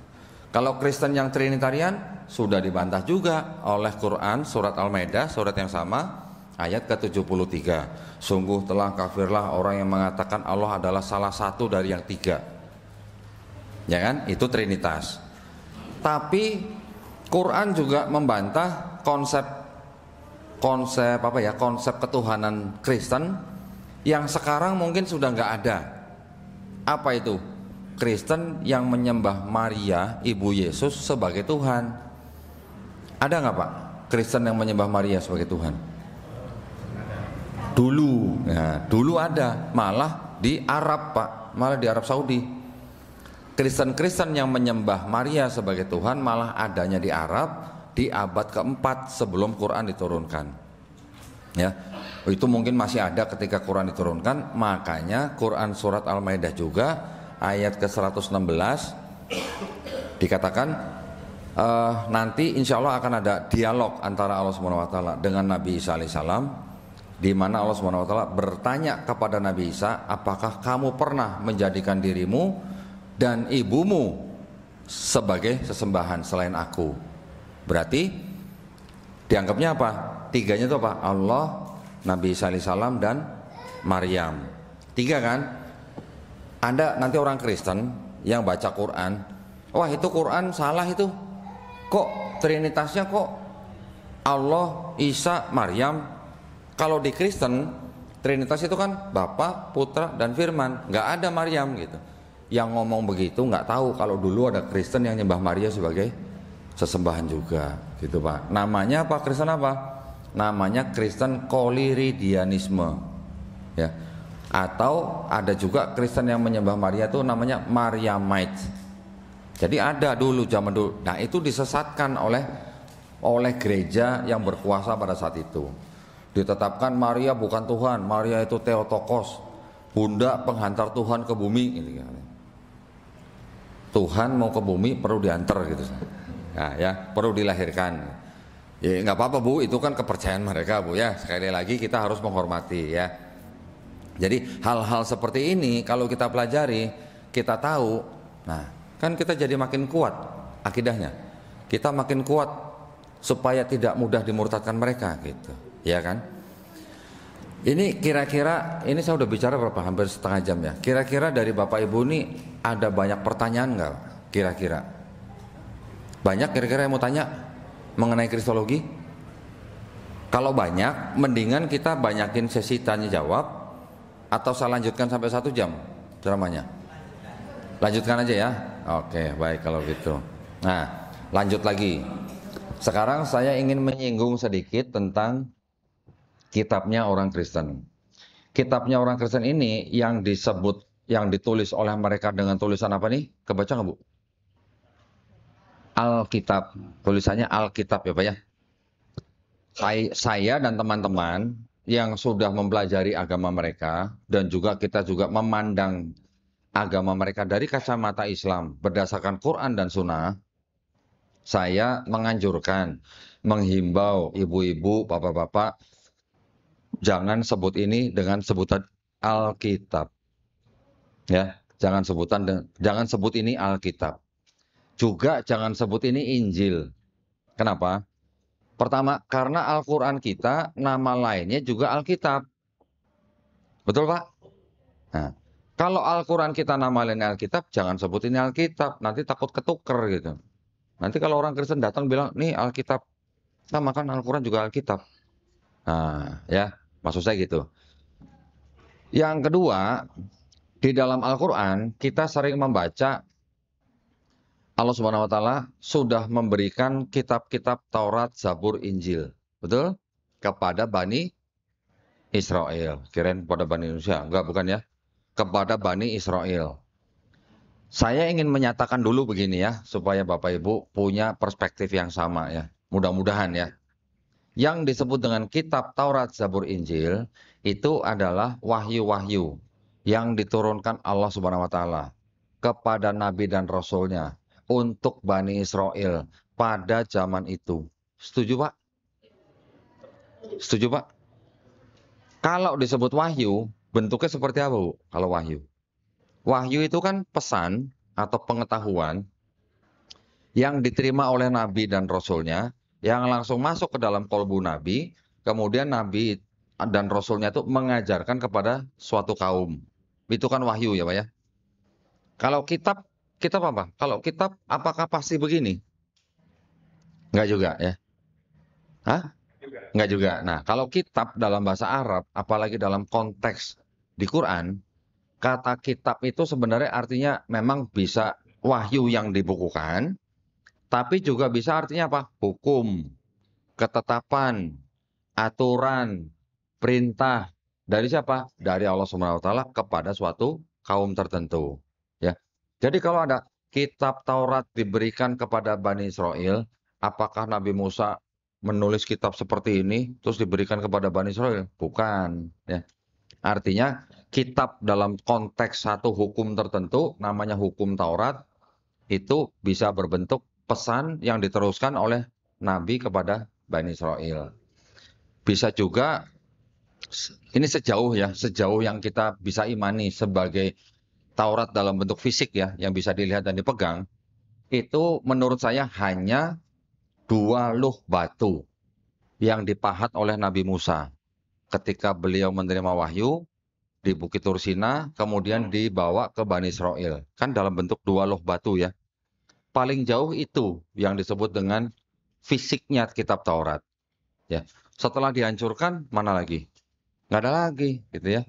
Kalau Kristen yang Trinitarian sudah dibantah juga oleh Quran surat Al-Maidah, surat yang sama ayat ke-73. Sungguh telah kafirlah orang yang mengatakan Allah adalah salah satu dari yang tiga. Ya kan? Itu Trinitas. Tapi Quran juga membantah konsep ketuhanan Kristen yang sekarang mungkin sudah nggak ada. Apa itu? Kristen yang menyembah Maria ibu Yesus sebagai Tuhan. Ada nggak Pak Kristen yang menyembah Maria sebagai Tuhan? Dulu ada, malah di Arab Pak, malah di Arab Saudi. Kristen-Kristen yang menyembah Maria sebagai Tuhan malah adanya di Arab di abad keempat sebelum Quran diturunkan. Ya, itu mungkin masih ada ketika Quran diturunkan. Makanya Quran surat Al-Maidah juga ayat ke-116 dikatakan nanti insya Allah akan ada dialog antara Allah SWT dengan Nabi Isa alaihissalam, di mana Allah SWT bertanya kepada Nabi Isa, apakah kamu pernah menjadikan dirimu dan ibumu sebagai sesembahan selain aku? Berarti dianggapnya apa? Tiganya itu apa? Allah, Nabi Isa alaihissalam, dan Maryam. Tiga kan? Ada nanti orang Kristen yang baca Quran, wah itu Quran salah itu. Kok Trinitasnya kok Allah, Isa, Maryam? Kalau di Kristen Trinitas itu kan Bapa, Putra, dan Firman. Nggak ada Maryam gitu. Yang ngomong begitu nggak tahu kalau dulu ada Kristen yang nyembah Maria sebagai sesembahan juga gitu Pak. Namanya apa? Kristen apa? Namanya Kristen Koliridianisme, ya. Atau ada juga Kristen yang menyembah Maria itu namanya Mariamite. Jadi ada dulu zaman dulu. Nah itu disesatkan oleh gereja yang berkuasa pada saat itu. Ditetapkan Maria bukan Tuhan, Maria itu Theotokos, bunda penghantar Tuhan ke bumi gitu. Tuhan mau ke bumi perlu diantar gitu. Nah, ya perlu dilahirkan. Ya nggak apa-apa Bu, itu kan kepercayaan mereka Bu ya. Sekali lagi kita harus menghormati ya. Jadi hal-hal seperti ini kalau kita pelajari, kita tahu, nah kan kita jadi makin kuat akidahnya. Kita makin kuat supaya tidak mudah dimurtadkan mereka gitu, ya kan? Ini kira-kira, ini saya udah bicara berapa? Hampir setengah jam ya. Kira-kira dari Bapak Ibu ini ada banyak pertanyaan nggak? Kira-kira? Banyak kira-kira yang mau tanya mengenai kristologi? Kalau banyak, mendingan kita banyakin sesi tanya jawab, atau saya lanjutkan sampai 1 jam ceramahnya? Lanjutkan aja ya. Oke, baik kalau gitu. Nah, lanjut lagi. Sekarang saya ingin menyinggung sedikit tentang kitabnya orang Kristen. Kitabnya orang Kristen ini yang disebut, yang ditulis oleh mereka dengan tulisan apa nih? Kebaca nggak Bu? Alkitab, tulisannya Alkitab ya Pak ya. Saya dan teman-teman yang sudah mempelajari agama mereka dan juga kita juga memandang agama mereka dari kacamata Islam berdasarkan Quran dan Sunnah, saya menganjurkan, menghimbau ibu-ibu, bapak-bapak jangan sebut ini dengan sebutan Alkitab. Ya, jangan sebut ini Alkitab. Juga jangan sebut ini Injil. Kenapa? Pertama, karena Al-Quran kita nama lainnya juga Alkitab. Betul, Pak? Nah, kalau Al-Quran kita nama lainnya Alkitab, jangan sebut ini Alkitab. Nanti takut ketuker gitu. Nanti kalau orang Kristen datang bilang, nih Alkitab. Sama kan Al-Quran juga Alkitab. Nah, ya, maksud saya gitu. Yang kedua, di dalam Al-Quran kita sering membaca Allah Subhanahu wa taala sudah memberikan kitab-kitab Taurat, Zabur, Injil. Betul? Kepada Bani Israel. Kirain kepada Bani Indonesia. Enggak, bukan ya. Kepada Bani Israel. Saya ingin menyatakan dulu begini ya, supaya Bapak Ibu punya perspektif yang sama ya. Mudah-mudahan ya. Yang disebut dengan kitab Taurat, Zabur, Injil itu adalah wahyu-wahyu yang diturunkan Allah Subhanahu wa taala kepada nabi dan rasulnya untuk Bani Israel pada zaman itu. Setuju, Pak? Setuju, Pak? Kalau disebut wahyu, bentuknya seperti apa, Bu? Kalau wahyu? Wahyu itu kan pesan atau pengetahuan yang diterima oleh nabi dan rasulnya, yang langsung masuk ke dalam kolbu nabi, kemudian nabi dan rasulnya itu mengajarkan kepada suatu kaum. Itu kan wahyu ya, Pak ya? Kalau kitab apa? Kalau kitab apakah pasti begini? Enggak juga ya. Hah? Enggak juga. Nah, kalau kitab dalam bahasa Arab, apalagi dalam konteks di Quran, kata kitab itu sebenarnya artinya memang bisa wahyu yang dibukukan, tapi juga bisa artinya apa? Hukum, ketetapan, aturan, perintah. Dari siapa? Dari Allah Subhanahu wa taala kepada suatu kaum tertentu. Ya. Jadi kalau ada kitab Taurat diberikan kepada Bani Israel, apakah Nabi Musa menulis kitab seperti ini terus diberikan kepada Bani Israel? Bukan, ya. Artinya kitab dalam konteks satu hukum tertentu namanya hukum Taurat itu bisa berbentuk pesan yang diteruskan oleh Nabi kepada Bani Israel. Bisa juga ini sejauh yang kita bisa imani sebagai Taurat dalam bentuk fisik ya, yang bisa dilihat dan dipegang, itu menurut saya hanya 2 luh batu yang dipahat oleh Nabi Musa ketika beliau menerima wahyu di Bukit Tursina, kemudian dibawa ke Bani Israel. Kan dalam bentuk 2 luh batu ya. Paling jauh itu yang disebut dengan fisiknya kitab Taurat. Ya. Setelah dihancurkan, mana lagi? Nggak ada lagi, gitu ya.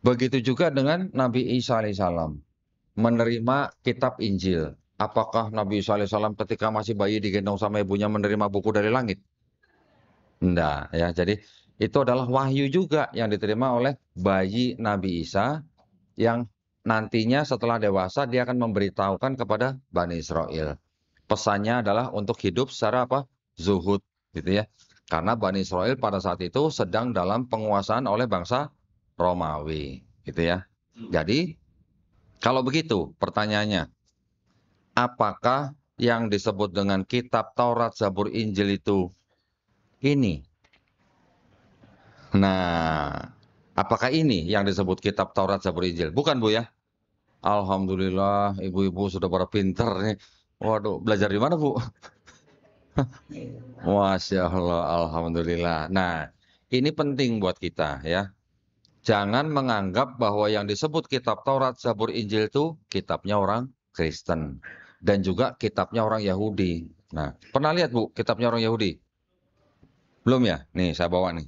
Begitu juga dengan Nabi Isa alaihissalam menerima kitab Injil. Apakah Nabi Isa alaihissalam ketika masih bayi digendong sama ibunya menerima buku dari langit? Enggak, ya. Jadi itu adalah wahyu juga yang diterima oleh bayi Nabi Isa yang nantinya setelah dewasa dia akan memberitahukan kepada Bani Israel. Pesannya adalah untuk hidup secara apa? Zuhud, gitu ya. Karena Bani Israel pada saat itu sedang dalam penguasaan oleh bangsa Romawi, gitu ya. Jadi, kalau begitu pertanyaannya, apakah yang disebut dengan kitab Taurat, Zabur, Injil itu ini? Nah, apakah ini yang disebut kitab Taurat, Zabur, Injil? Bukan, Bu ya? Alhamdulillah, ibu-ibu sudah pada pinter nih. Waduh, belajar di mana, Bu? Masya Allah, Alhamdulillah. Nah, ini penting buat kita ya. Jangan menganggap bahwa yang disebut kitab Taurat, Zabur, Injil itu kitabnya orang Kristen. Dan juga kitabnya orang Yahudi. Nah, pernah lihat Bu, kitabnya orang Yahudi? Belum ya? Nih, saya bawa nih.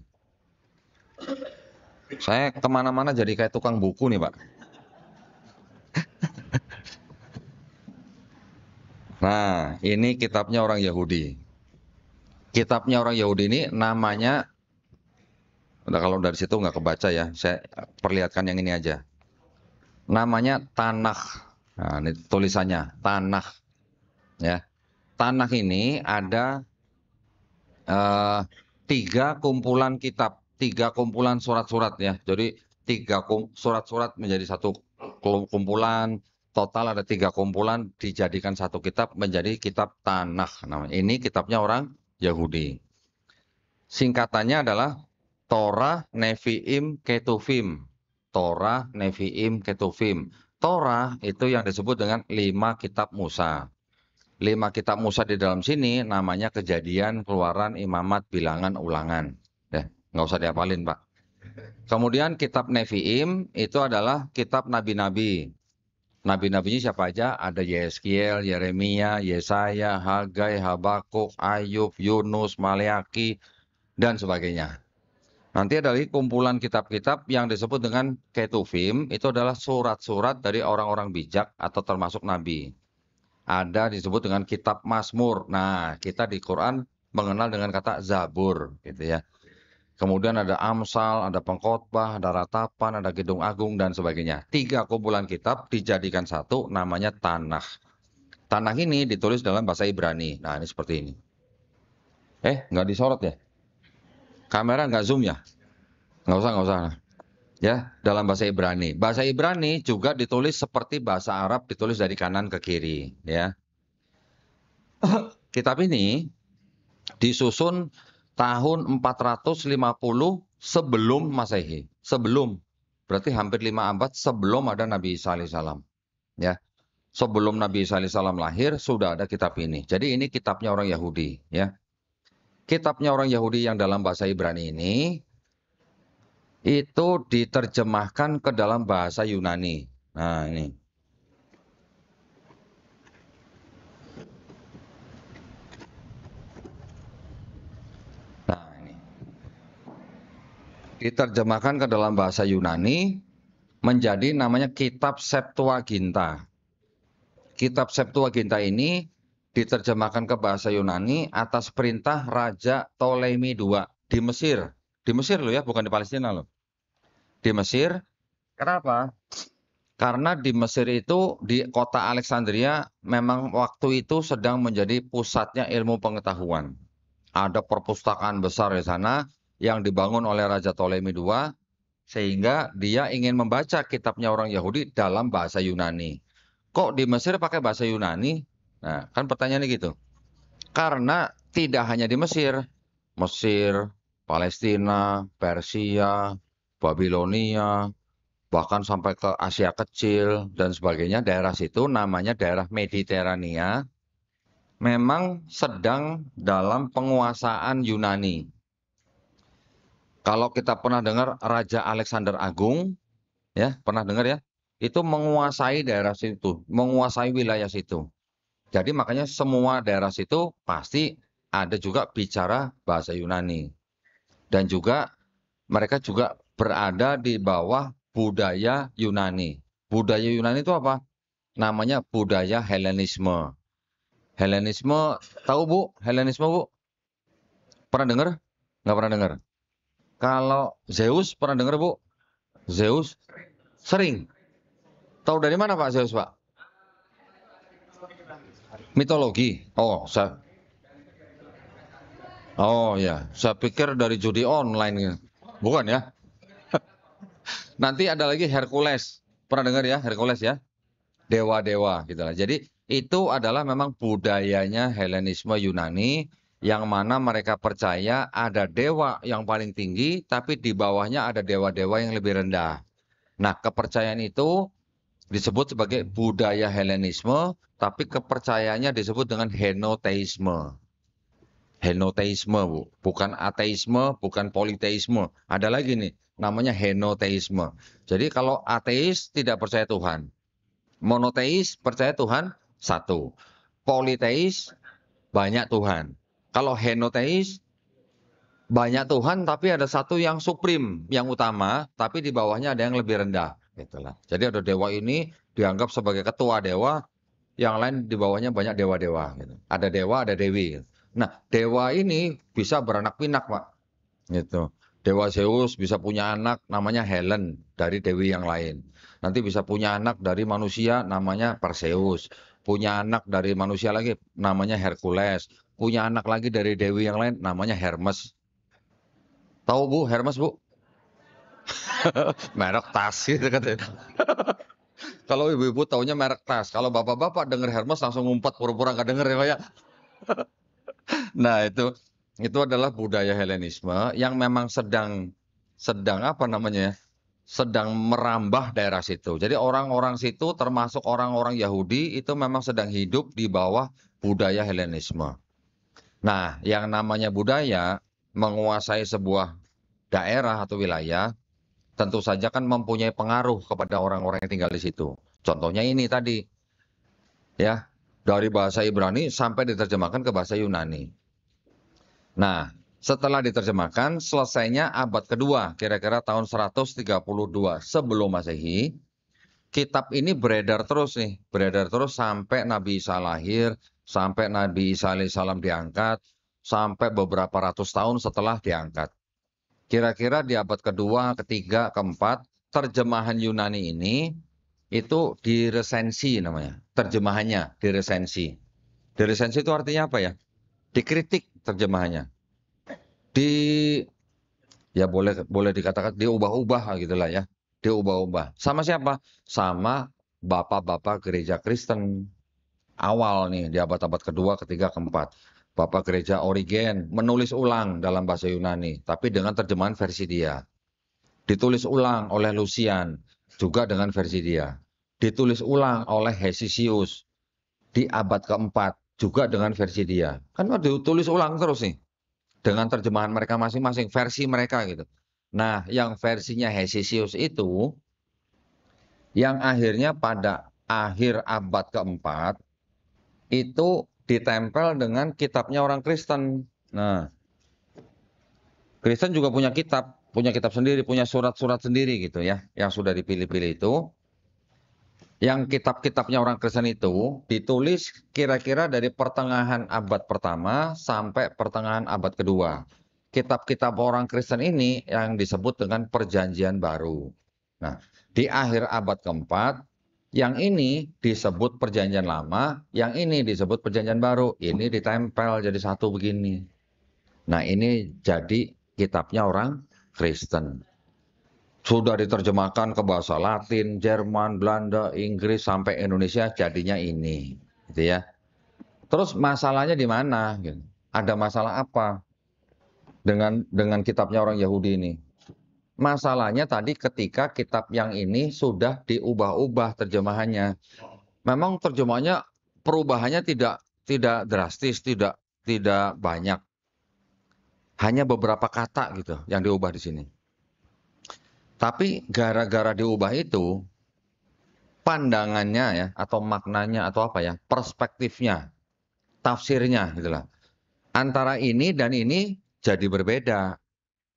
Saya kemana-mana jadi kayak tukang buku nih, Pak. Nah, ini kitabnya orang Yahudi. Kitabnya orang Yahudi ini namanya, kalau dari situ nggak kebaca ya, saya perlihatkan yang ini aja. Namanya Tanakh. Nah, ini tulisannya Tanakh. Ya, Tanakh ini ada 3 kumpulan kitab, 3 kumpulan surat-surat ya. Jadi 3 surat-surat menjadi satu kumpulan. Total ada 3 kumpulan dijadikan satu kitab menjadi kitab Tanakh. Nah, ini kitabnya orang Yahudi. Singkatannya adalah Torah, Nevi'im, Ketuvim. Torah, Nevi'im, Ketuvim. Torah itu yang disebut dengan 5 kitab Musa. 5 kitab Musa di dalam sini namanya Kejadian, Keluaran, Imamat, Bilangan, Ulangan. Ya, nggak usah dihafalin, Pak. Kemudian kitab Nevi'im itu adalah kitab nabi-nabi. Nabi-nabinya siapa aja? Ada Yeskiel, Yeremia, Yesaya, Hagai, Habakuk, Ayub, Yunus, Maleaki, dan sebagainya. Nanti ada lagi kumpulan kitab-kitab yang disebut dengan Ketuvim, itu adalah surat-surat dari orang-orang bijak atau termasuk nabi. Ada disebut dengan kitab Mazmur. Nah, kita di Quran mengenal dengan kata Zabur, gitu ya. Kemudian ada Amsal, ada Pengkhotbah, ada Ratapan, ada Kidung Agung, dan sebagainya. 3 kumpulan kitab dijadikan satu, namanya Tanakh. Tanakh ini ditulis dalam bahasa Ibrani. Nah, ini seperti ini. Nggak disorot ya? Kamera nggak zoom ya? Nggak usah. Ya, dalam bahasa Ibrani. Bahasa Ibrani juga ditulis seperti bahasa Arab, ditulis dari kanan ke kiri. Ya. Kitab ini disusun tahun 450 sebelum Masehi. Sebelum. Berarti hampir 5 abad sebelum ada Nabi Isa alaihissalam. Ya. Sebelum Nabi Isa alaihissalam lahir, sudah ada kitab ini. Jadi ini kitabnya orang Yahudi. Ya. Kitabnya orang Yahudi yang dalam bahasa Ibrani ini itu diterjemahkan ke dalam bahasa Yunani. Nah, ini. Nah, ini. Diterjemahkan ke dalam bahasa Yunani menjadi namanya Kitab Septuaginta. Kitab Septuaginta ini diterjemahkan ke bahasa Yunani atas perintah Raja Ptolemy II di Mesir. Di Mesir loh ya, bukan di Palestina loh. Di Mesir. Kenapa? Karena di Mesir itu, di kota Alexandria, memang waktu itu sedang menjadi pusatnya ilmu pengetahuan. Ada perpustakaan besar di sana yang dibangun oleh Raja Ptolemy II, sehingga dia ingin membaca kitabnya orang Yahudi dalam bahasa Yunani. Kok di Mesir pakai bahasa Yunani? Nah, kan pertanyaannya gitu. Karena tidak hanya di Mesir, Palestina, Persia, Babilonia, bahkan sampai ke Asia Kecil dan sebagainya, daerah situ namanya daerah Mediterania, memang sedang dalam penguasaan Yunani. Kalau kita pernah dengar Raja Alexander Agung, ya pernah dengar ya, itu menguasai daerah situ, menguasai wilayah situ. Jadi makanya semua daerah situ pasti ada juga bicara bahasa Yunani. Dan juga mereka juga berada di bawah budaya Yunani. Budaya Yunani itu apa? Namanya budaya Helenisme. Helenisme, tahu Bu? Helenisme Bu? Pernah dengar? Nggak pernah dengar. Kalau Zeus pernah dengar Bu? Zeus? Sering. Tahu dari mana Pak Zeus Pak? Mitologi. Oh ya, saya pikir dari judi online. Bukan ya? Nanti ada lagi Hercules. Pernah dengar ya Hercules ya? Dewa-dewa gitu lah. Jadi itu adalah memang budayanya Helenisme Yunani yang mana mereka percaya ada dewa yang paling tinggi tapi di bawahnya ada dewa-dewa yang lebih rendah. Nah, kepercayaan itu disebut sebagai budaya Helenisme, tapi kepercayaannya disebut dengan henoteisme. Henoteisme, Bu. Bukan ateisme, bukan politeisme. Ada lagi nih, namanya henoteisme. Jadi kalau ateis tidak percaya Tuhan. Monoteis percaya Tuhan satu. Politeis banyak Tuhan. Kalau henoteis banyak Tuhan tapi ada satu yang supreme, yang utama, tapi di bawahnya ada yang lebih rendah. Itulah. Jadi ada dewa ini dianggap sebagai ketua dewa, yang lain di bawahnya banyak dewa-dewa. Gitu. Ada dewa, ada dewi. Gitu. Nah, dewa ini bisa beranak pinak, Pak. Gitu. Dewa Zeus bisa punya anak namanya Helen dari dewi yang lain. Nanti bisa punya anak dari manusia namanya Perseus. Punya anak dari manusia lagi namanya Hercules. Punya anak lagi dari dewi yang lain namanya Hermes. Tahu Bu, Hermes Bu? Merek tas gitu katanya. Kalau ibu-ibu taunya merek tas. Kalau bapak-bapak denger Hermes langsung ngumpet pura-pura nggak denger ya Pak ya. Nah itu adalah budaya Helenisme yang memang sedang sedang apa namanya ya, sedang merambah daerah situ. Jadi orang-orang situ termasuk orang-orang Yahudi itu memang sedang hidup di bawah budaya Helenisme. Nah, yang namanya budaya menguasai sebuah daerah atau wilayah tentu saja kan mempunyai pengaruh kepada orang-orang yang tinggal di situ. Contohnya ini tadi, ya, dari bahasa Ibrani sampai diterjemahkan ke bahasa Yunani. Nah, setelah diterjemahkan, selesainya abad kedua, kira-kira tahun 132 sebelum Masehi, kitab ini beredar terus nih, beredar terus sampai Nabi Isa lahir, sampai Nabi Isa alaihissalam diangkat, sampai beberapa ratus tahun setelah diangkat. Kira-kira di abad kedua, ketiga, keempat, terjemahan Yunani ini itu diresensi namanya, terjemahannya diresensi. Diresensi itu artinya apa ya? Dikritik terjemahannya. Ya boleh dikatakan diubah-ubah gitulah ya. Diubah-ubah. Sama siapa? Sama bapak-bapak gereja Kristen awal nih di abad-abad kedua, ketiga, keempat. Bapak gereja Origen menulis ulang dalam bahasa Yunani, tapi dengan terjemahan versi dia. Ditulis ulang oleh Lucian, juga dengan versi dia. Ditulis ulang oleh Hesisius di abad keempat, juga dengan versi dia. Kan ditulis ulang terus nih. Dengan terjemahan mereka masing-masing, versi mereka gitu. Nah, yang versinya Hesisius itu, yang akhirnya pada akhir abad keempat, itu ditempel dengan kitabnya orang Kristen. Nah, Kristen juga punya kitab sendiri, punya surat-surat sendiri gitu ya, yang sudah dipilih-pilih itu. Yang kitab-kitabnya orang Kristen itu ditulis kira-kira dari pertengahan abad pertama sampai pertengahan abad kedua. Kitab-kitab orang Kristen ini yang disebut dengan Perjanjian Baru. Nah, di akhir abad keempat, yang ini disebut Perjanjian Lama, yang ini disebut Perjanjian Baru. Ini ditempel jadi satu begini. Nah, ini jadi kitabnya orang Kristen. Sudah diterjemahkan ke bahasa Latin, Jerman, Belanda, Inggris, sampai Indonesia jadinya ini. Gitu ya. Terus masalahnya di mana? Gitu. Ada masalah apa dengan kitabnya orang Yahudi ini? Masalahnya tadi ketika kitab yang ini sudah diubah-ubah terjemahannya. Memang terjemahannya perubahannya tidak drastis, tidak banyak. Hanya beberapa kata gitu yang diubah di sini. Tapi gara-gara diubah itu, pandangannya ya, atau maknanya, atau apa ya, perspektifnya, tafsirnya gitulah. Antara ini dan ini jadi berbeda.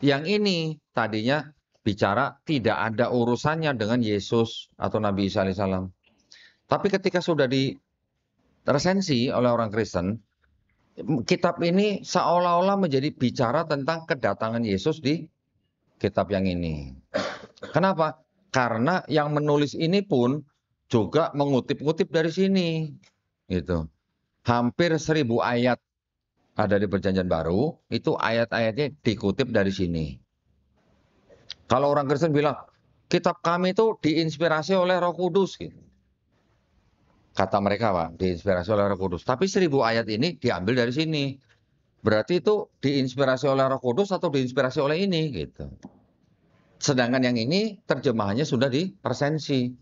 Yang ini tadinya bicara tidak ada urusannya dengan Yesus atau Nabi Isa alaihissalam. Tapi ketika sudah diresensi oleh orang Kristen, kitab ini seolah-olah menjadi bicara tentang kedatangan Yesus di kitab yang ini. Kenapa? Karena yang menulis ini pun juga mengutip-ngutip dari sini. Gitu. Hampir 1000 ayat ada di Perjanjian Baru, itu ayat-ayatnya dikutip dari sini. Kalau orang Kristen bilang, kitab kami itu diinspirasi oleh Roh Kudus. Gitu. Kata mereka, Pak, diinspirasi oleh Roh Kudus. Tapi 1000 ayat ini diambil dari sini. Berarti itu diinspirasi oleh Roh Kudus atau diinspirasi oleh ini? Gitu. Sedangkan yang ini terjemahannya sudah diresensi.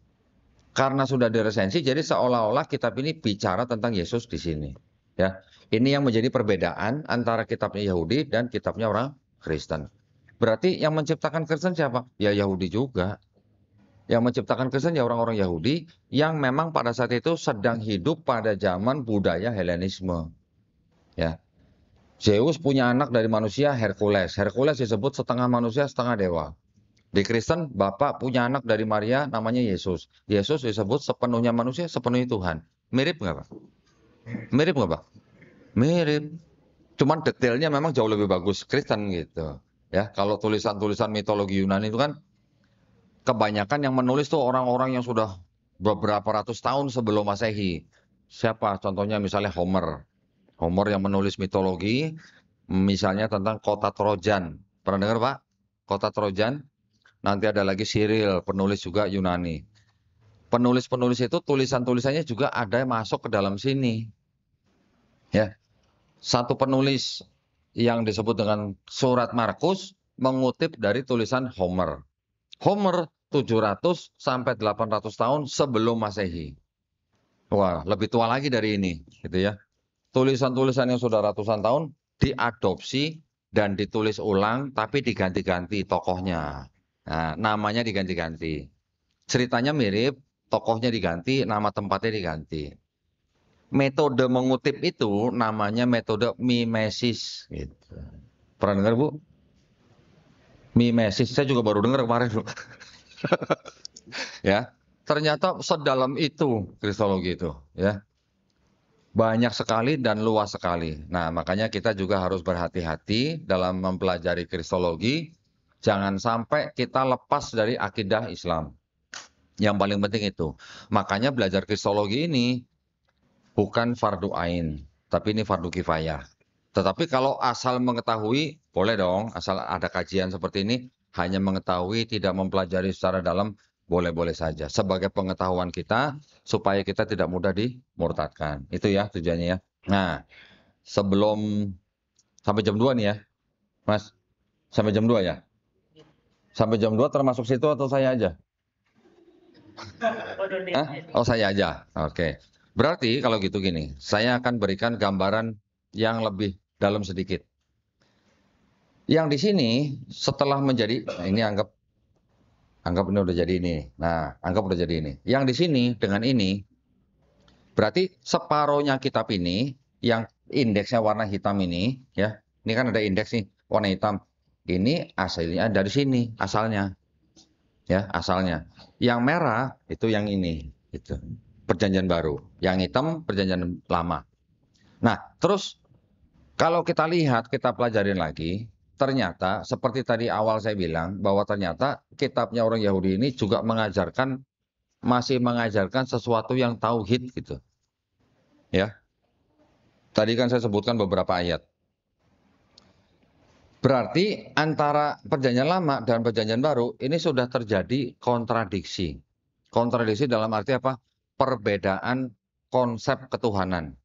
Karena sudah diresensi, jadi seolah-olah kitab ini bicara tentang Yesus di sini. Ya, ini yang menjadi perbedaan antara kitabnya Yahudi dan kitabnya orang Kristen. Berarti yang menciptakan Kristen siapa? Ya Yahudi juga. Yang menciptakan Kristen ya orang-orang Yahudi yang memang pada saat itu sedang hidup pada zaman budaya Helenisme. Ya, Zeus punya anak dari manusia, Hercules. Hercules disebut setengah manusia, setengah dewa. Di Kristen, Bapak punya anak dari Maria, namanya Yesus. Yesus disebut sepenuhnya manusia, sepenuhnya Tuhan. Mirip nggak, Pak? Mirip nggak, Pak? Mirip. Cuman detailnya memang jauh lebih bagus Kristen gitu. Ya, kalau tulisan-tulisan mitologi Yunani itu kan kebanyakan yang menulis tuh orang-orang yang sudah beberapa ratus tahun sebelum Masehi. Siapa? Contohnya misalnya Homer. Homer yang menulis mitologi, misalnya tentang kota Trojan. Pernah dengar, Pak? Kota Trojan? Nanti ada lagi Cyril, penulis juga Yunani. Penulis-penulis itu tulisan-tulisannya juga ada yang masuk ke dalam sini. Ya. Satu penulis yang disebut dengan surat Markus mengutip dari tulisan Homer. Homer 700 sampai 800 tahun sebelum Masehi. Wah, lebih tua lagi dari ini, gitu ya. Tulisan-tulisan yang sudah ratusan tahun diadopsi dan ditulis ulang, tapi diganti-ganti tokohnya. Nah, namanya diganti-ganti. Ceritanya mirip, tokohnya diganti, nama tempatnya diganti. Metode mengutip itu namanya metode mimesis. Gitu. Pernah dengar, Bu? Mimesis, saya juga baru dengar kemarin. Ya, ternyata sedalam itu kristologi itu, ya. Banyak sekali dan luas sekali. Nah, makanya kita juga harus berhati-hati dalam mempelajari kristologi. Jangan sampai kita lepas dari akidah Islam. Yang paling penting itu. Makanya belajar kristologi ini bukan fardu ain, tapi ini fardu kifayah. Tetapi kalau asal mengetahui, boleh dong, asal ada kajian seperti ini, hanya mengetahui, tidak mempelajari secara dalam, boleh-boleh saja. Sebagai pengetahuan kita, supaya kita tidak mudah dimurtadkan. Itu ya tujuannya ya. Nah, sebelum, sampai jam 2 nih ya, Mas. Sampai jam 2 ya? Sampai jam 2 termasuk situ atau saya aja? Hah? Oh, saya aja. Oke. Berarti kalau gitu gini, saya akan berikan gambaran yang lebih dalam sedikit. Yang di sini setelah menjadi, nah ini anggap ini udah jadi ini. Nah, anggap udah jadi ini. Yang di sini dengan ini, berarti separohnya kitab ini, yang indeksnya warna hitam ini, ya, ini kan ada indeks nih, warna hitam. Ini aslinya dari sini, asalnya. Ya, asalnya. Yang merah itu yang ini, gitu. Perjanjian baru. Yang hitam perjanjian lama. Nah, terus kalau kita lihat, kita pelajarin lagi, ternyata seperti tadi awal saya bilang bahwa ternyata kitabnya orang Yahudi ini juga masih mengajarkan sesuatu yang tauhid gitu. Ya. Tadi kan saya sebutkan beberapa ayat. Berarti antara perjanjian lama dan perjanjian baru ini sudah terjadi kontradiksi. Kontradiksi dalam arti apa? Perbedaan konsep ketuhanan.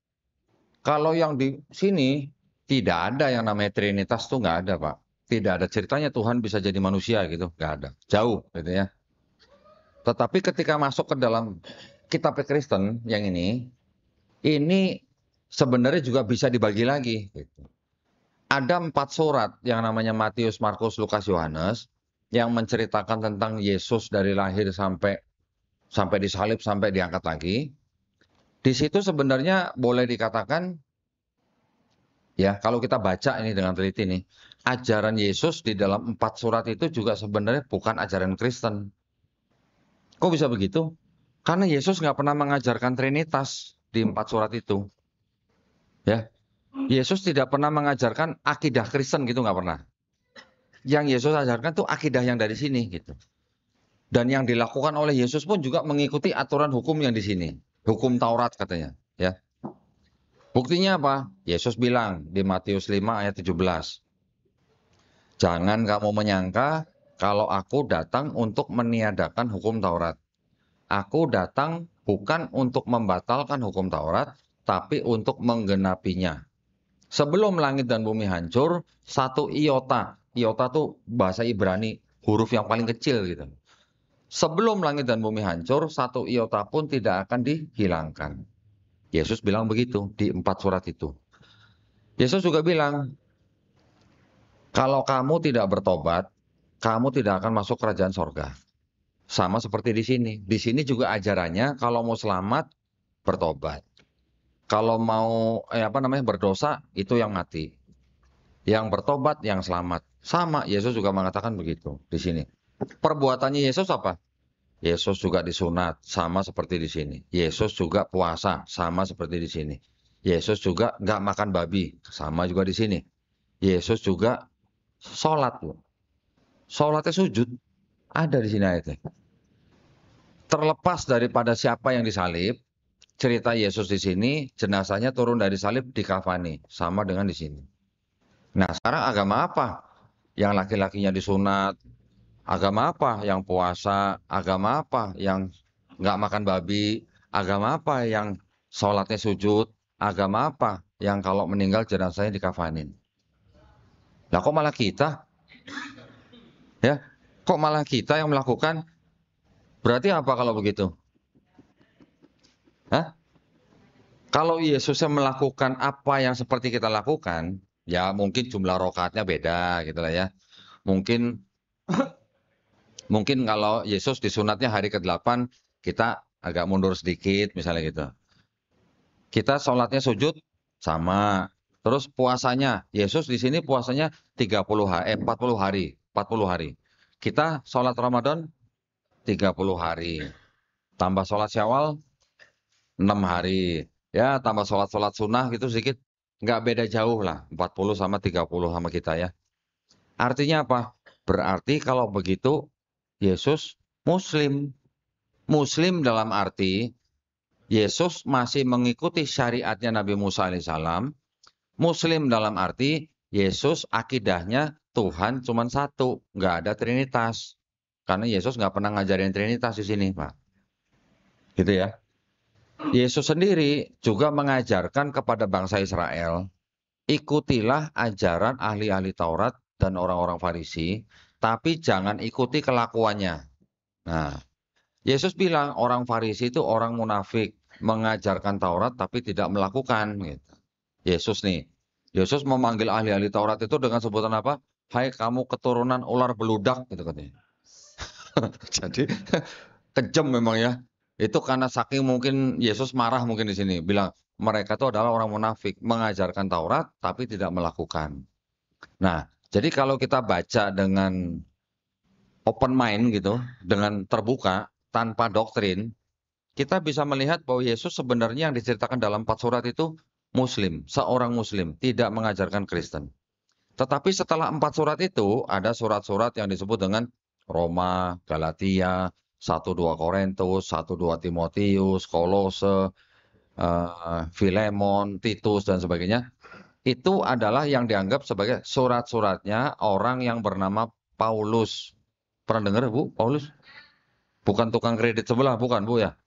Kalau yang di sini tidak ada yang namanya Trinitas tuh nggak ada, Pak. Tidak ada ceritanya Tuhan bisa jadi manusia gitu, nggak ada. Jauh gitu ya. Tetapi ketika masuk ke dalam kitab Kristen yang ini sebenarnya juga bisa dibagi lagi. Gitu. Ada 4 surat yang namanya Matius, Markus, Lukas, Yohanes yang menceritakan tentang Yesus dari lahir sampai disalib sampai diangkat lagi. Di situ sebenarnya boleh dikatakan ya, kalau kita baca ini dengan teliti nih, ajaran Yesus di dalam 4 surat itu juga sebenarnya bukan ajaran Kristen. Kok bisa begitu? Karena Yesus nggak pernah mengajarkan Trinitas di 4 surat itu. Ya, Yesus tidak pernah mengajarkan akidah Kristen gitu, nggak pernah. Yang Yesus ajarkan tuh akidah yang dari sini gitu. Dan yang dilakukan oleh Yesus pun juga mengikuti aturan hukum yang di sini. Hukum Taurat katanya. Ya. Buktinya apa? Yesus bilang di Matius 5 ayat 17. Jangan kamu menyangka kalau aku datang untuk meniadakan hukum Taurat. Aku datang bukan untuk membatalkan hukum Taurat, tapi untuk menggenapinya. Sebelum langit dan bumi hancur, 1 iota. Iota tuh bahasa Ibrani, huruf yang paling kecil gitu. Sebelum langit dan bumi hancur, 1 iota pun tidak akan dihilangkan. Yesus bilang begitu di 4 surat itu. Yesus juga bilang, kalau kamu tidak bertobat, kamu tidak akan masuk kerajaan sorga. Sama seperti di sini. Di sini juga ajarannya, kalau mau selamat, bertobat. Kalau mau berdosa, itu yang mati. Yang bertobat, yang selamat. Sama, Yesus juga mengatakan begitu di sini. Perbuatannya Yesus apa? Yesus juga disunat, sama seperti di sini. Yesus juga puasa, sama seperti di sini. Yesus juga nggak makan babi, sama juga di sini. Yesus juga sholat. Sholatnya sujud, ada di sini ayatnya. Terlepas daripada siapa yang disalib, cerita Yesus di sini, jenazahnya turun dari salib dikafani, sama dengan di sini. Nah, sekarang agama apa? Yang laki-lakinya disunat, agama apa yang puasa, agama apa yang nggak makan babi, agama apa yang sholatnya sujud, agama apa yang kalau meninggal jenazahnya dikafanin. Lah kok malah kita? Ya, kok malah kita yang melakukan? Berarti apa kalau begitu? Hah? Kalau Yesus yang melakukan apa yang seperti kita lakukan, ya mungkin jumlah rokaatnya beda gitu lah ya. Mungkin mungkin kalau Yesus disunatnya hari ke-8, kita agak mundur sedikit misalnya gitu. Kita sholatnya sujud sama. Terus puasanya, Yesus di sini puasanya 40 hari, 40 hari. Kita sholat Ramadan 30 hari. Tambah sholat Syawal 6 hari. Ya, tambah sholat-sholat sunnah gitu sedikit. Nggak beda jauh lah, 40 sama 30 sama kita ya. Artinya apa? Berarti kalau begitu Yesus Muslim. Muslim dalam arti Yesus masih mengikuti syariatnya Nabi Musa alaihissalam. Muslim dalam arti Yesus akidahnya Tuhan cuma satu, nggak ada Trinitas. Karena Yesus nggak pernah ngajarin Trinitas di sini, Pak. Gitu ya. Yesus sendiri juga mengajarkan kepada bangsa Israel, ikutilah ajaran ahli-ahli Taurat dan orang-orang Farisi, tapi jangan ikuti kelakuannya. Nah, Yesus bilang orang Farisi itu orang munafik, mengajarkan Taurat tapi tidak melakukan. Gitu. Yesus nih, Yesus memanggil ahli-ahli Taurat itu dengan sebutan apa? Hai kamu keturunan ular beludak, gitu katanya. Jadi kejam memang ya. Itu karena saking mungkin Yesus marah mungkin di sini, bilang mereka itu adalah orang munafik, mengajarkan Taurat tapi tidak melakukan. Nah, jadi kalau kita baca dengan open mind gitu, dengan terbuka, tanpa doktrin, kita bisa melihat bahwa Yesus sebenarnya yang diceritakan dalam 4 surat itu Muslim, seorang Muslim, tidak mengajarkan Kristen. Tetapi setelah 4 surat itu, ada surat-surat yang disebut dengan Roma, Galatia, 1-2 Korintus, 1-2 Timotius, Kolose, Filemon, Titus, dan sebagainya. Itu adalah yang dianggap sebagai surat-suratnya orang yang bernama Paulus. Pernah dengar, Bu, Paulus? Bukan tukang kredit sebelah, bukan, Bu ya?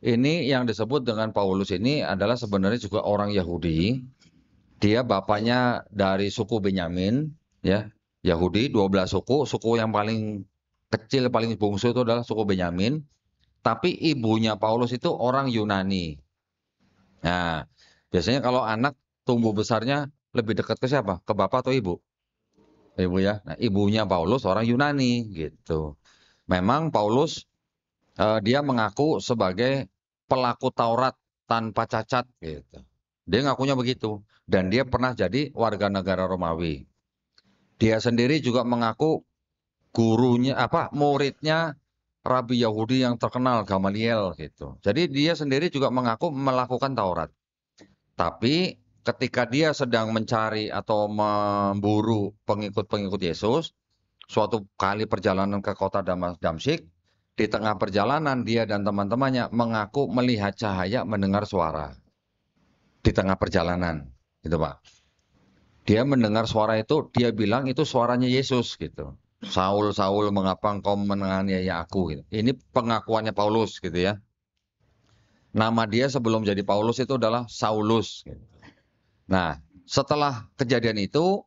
Ini yang disebut dengan Paulus ini adalah sebenarnya juga orang Yahudi. Dia bapaknya dari suku Benyamin, ya. Yahudi 12 suku, suku yang paling kecil, paling bungsu itu adalah suku Benyamin. Tapi ibunya Paulus itu orang Yunani. Nah, biasanya kalau anak tumbuh besarnya lebih dekat ke siapa? Ke bapak atau ibu? Ibu ya. Nah, ibunya Paulus orang Yunani gitu. Memang Paulus dia mengaku sebagai pelaku Taurat tanpa cacat gitu. Dia ngakunya begitu dan dia pernah jadi warga negara Romawi. Dia sendiri juga mengaku gurunya muridnya Rabi Yahudi yang terkenal Gamaliel gitu. Jadi dia sendiri juga mengaku melakukan Taurat. Tapi ketika dia sedang mencari atau memburu pengikut-pengikut Yesus, suatu kali perjalanan ke kota Damsyik, di tengah perjalanan dia dan teman-temannya mengaku melihat cahaya, mendengar suara. Di tengah perjalanan, gitu Pak. Dia mendengar suara itu, dia bilang itu suaranya Yesus gitu. Saul, Saul, mengapa engkau menganiaya aku? Gitu. Ini pengakuannya Paulus gitu ya. Nama dia sebelum jadi Paulus itu adalah Saulus. Gitu. Nah, setelah kejadian itu,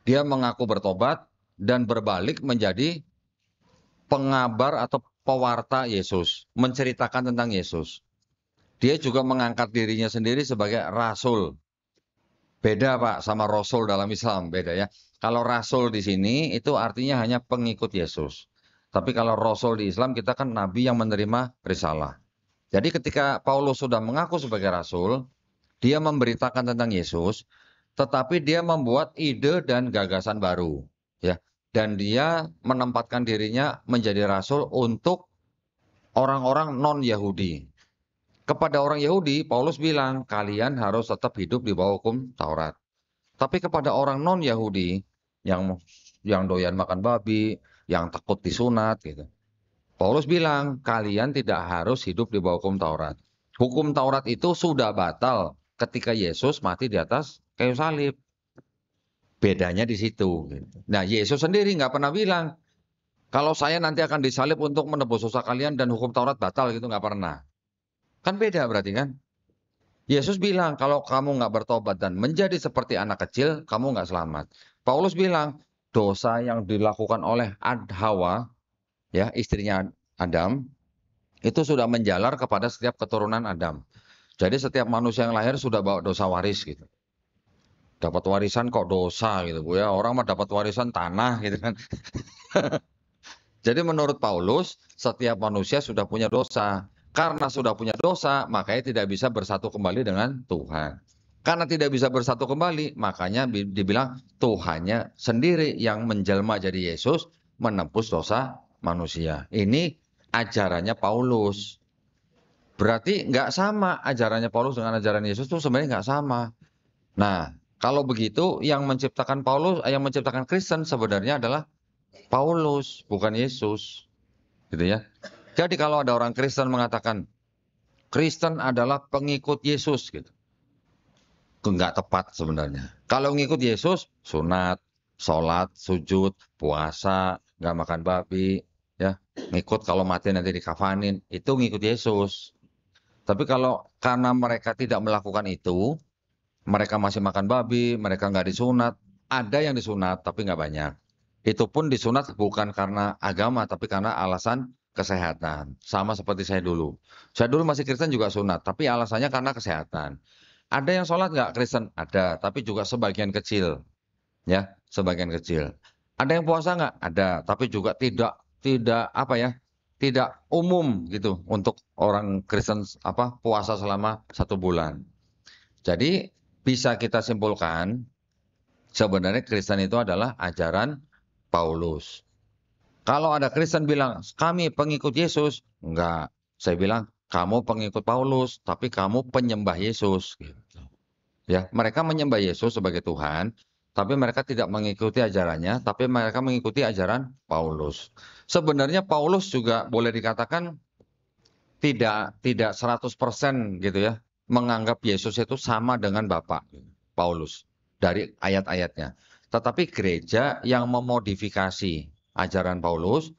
dia mengaku bertobat dan berbalik menjadi pengabar atau pewarta Yesus, menceritakan tentang Yesus. Dia juga mengangkat dirinya sendiri sebagai rasul. Beda Pak sama rasul dalam Islam, beda ya. Kalau rasul di sini itu artinya hanya pengikut Yesus. Tapi kalau rasul di Islam kita kan nabi yang menerima risalah. Jadi ketika Paulus sudah mengaku sebagai rasul, dia memberitakan tentang Yesus, tetapi dia membuat ide dan gagasan baru, ya. Dan dia menempatkan dirinya menjadi rasul untuk orang-orang non-Yahudi. Kepada orang Yahudi, Paulus bilang, kalian harus tetap hidup di bawah hukum Taurat. Tapi kepada orang non-Yahudi, yang doyan makan babi, yang takut disunat, gitu. Paulus bilang, kalian tidak harus hidup di bawah hukum Taurat. Hukum Taurat itu sudah batal ketika Yesus mati di atas kayu salib. Bedanya di situ. Nah, Yesus sendiri nggak pernah bilang, kalau saya nanti akan disalib untuk menebus dosa kalian dan hukum Taurat batal gitu, nggak pernah. Kan beda berarti kan? Yesus bilang, kalau kamu nggak bertobat dan menjadi seperti anak kecil, kamu nggak selamat. Paulus bilang, dosa yang dilakukan oleh Hawa, ya istrinya Adam, itu sudah menjalar kepada setiap keturunan Adam. Jadi setiap manusia yang lahir sudah bawa dosa waris gitu. Dapat warisan kok dosa gitu Bu ya. Orang mah dapat warisan tanah gitu kan. Jadi menurut Paulus, setiap manusia sudah punya dosa. Karena sudah punya dosa, makanya tidak bisa bersatu kembali dengan Tuhan. Karena tidak bisa bersatu kembali, makanya dibilang Tuhannya sendiri yang menjelma jadi Yesus menebus dosa manusia. Ini ajarannya Paulus. Berarti nggak sama ajarannya Paulus dengan ajaran Yesus itu sebenarnya nggak sama. Nah, kalau begitu yang menciptakan Paulus, yang menciptakan Kristen sebenarnya adalah Paulus, bukan Yesus. Gitu ya. Jadi kalau ada orang Kristen mengatakan Kristen adalah pengikut Yesus gitu. Nggak tepat sebenarnya. Kalau ngikut Yesus, sunat, sholat, sujud, puasa, nggak makan babi, ya, ngikut kalau mati nanti dikafanin, itu ngikut Yesus. Tapi kalau karena mereka tidak melakukan itu, mereka masih makan babi, mereka nggak disunat, ada yang disunat tapi nggak banyak. Itu pun disunat bukan karena agama, tapi karena alasan kesehatan. Sama seperti saya dulu. Saya dulu masih Kristen juga sunat, tapi alasannya karena kesehatan. Ada yang sholat nggak Kristen? Ada, tapi juga sebagian kecil, ya, sebagian kecil. Ada yang puasa nggak? Ada, tapi juga tidak apa ya, tidak umum gitu untuk orang Kristen puasa selama 1 bulan. Jadi bisa kita simpulkan sebenarnya Kristen itu adalah ajaran Paulus. Kalau ada Kristen bilang kami pengikut Yesus, enggak. Saya bilang kamu pengikut Paulus, tapi kamu penyembah Yesus. Gitu. Ya, mereka menyembah Yesus sebagai Tuhan, tapi mereka tidak mengikuti ajarannya, tapi mereka mengikuti ajaran Paulus. Sebenarnya Paulus juga boleh dikatakan tidak 100% gitu ya, menganggap Yesus itu sama dengan Bapa, Paulus, dari ayat-ayatnya. Tetapi gereja yang memodifikasi ajaran Paulus,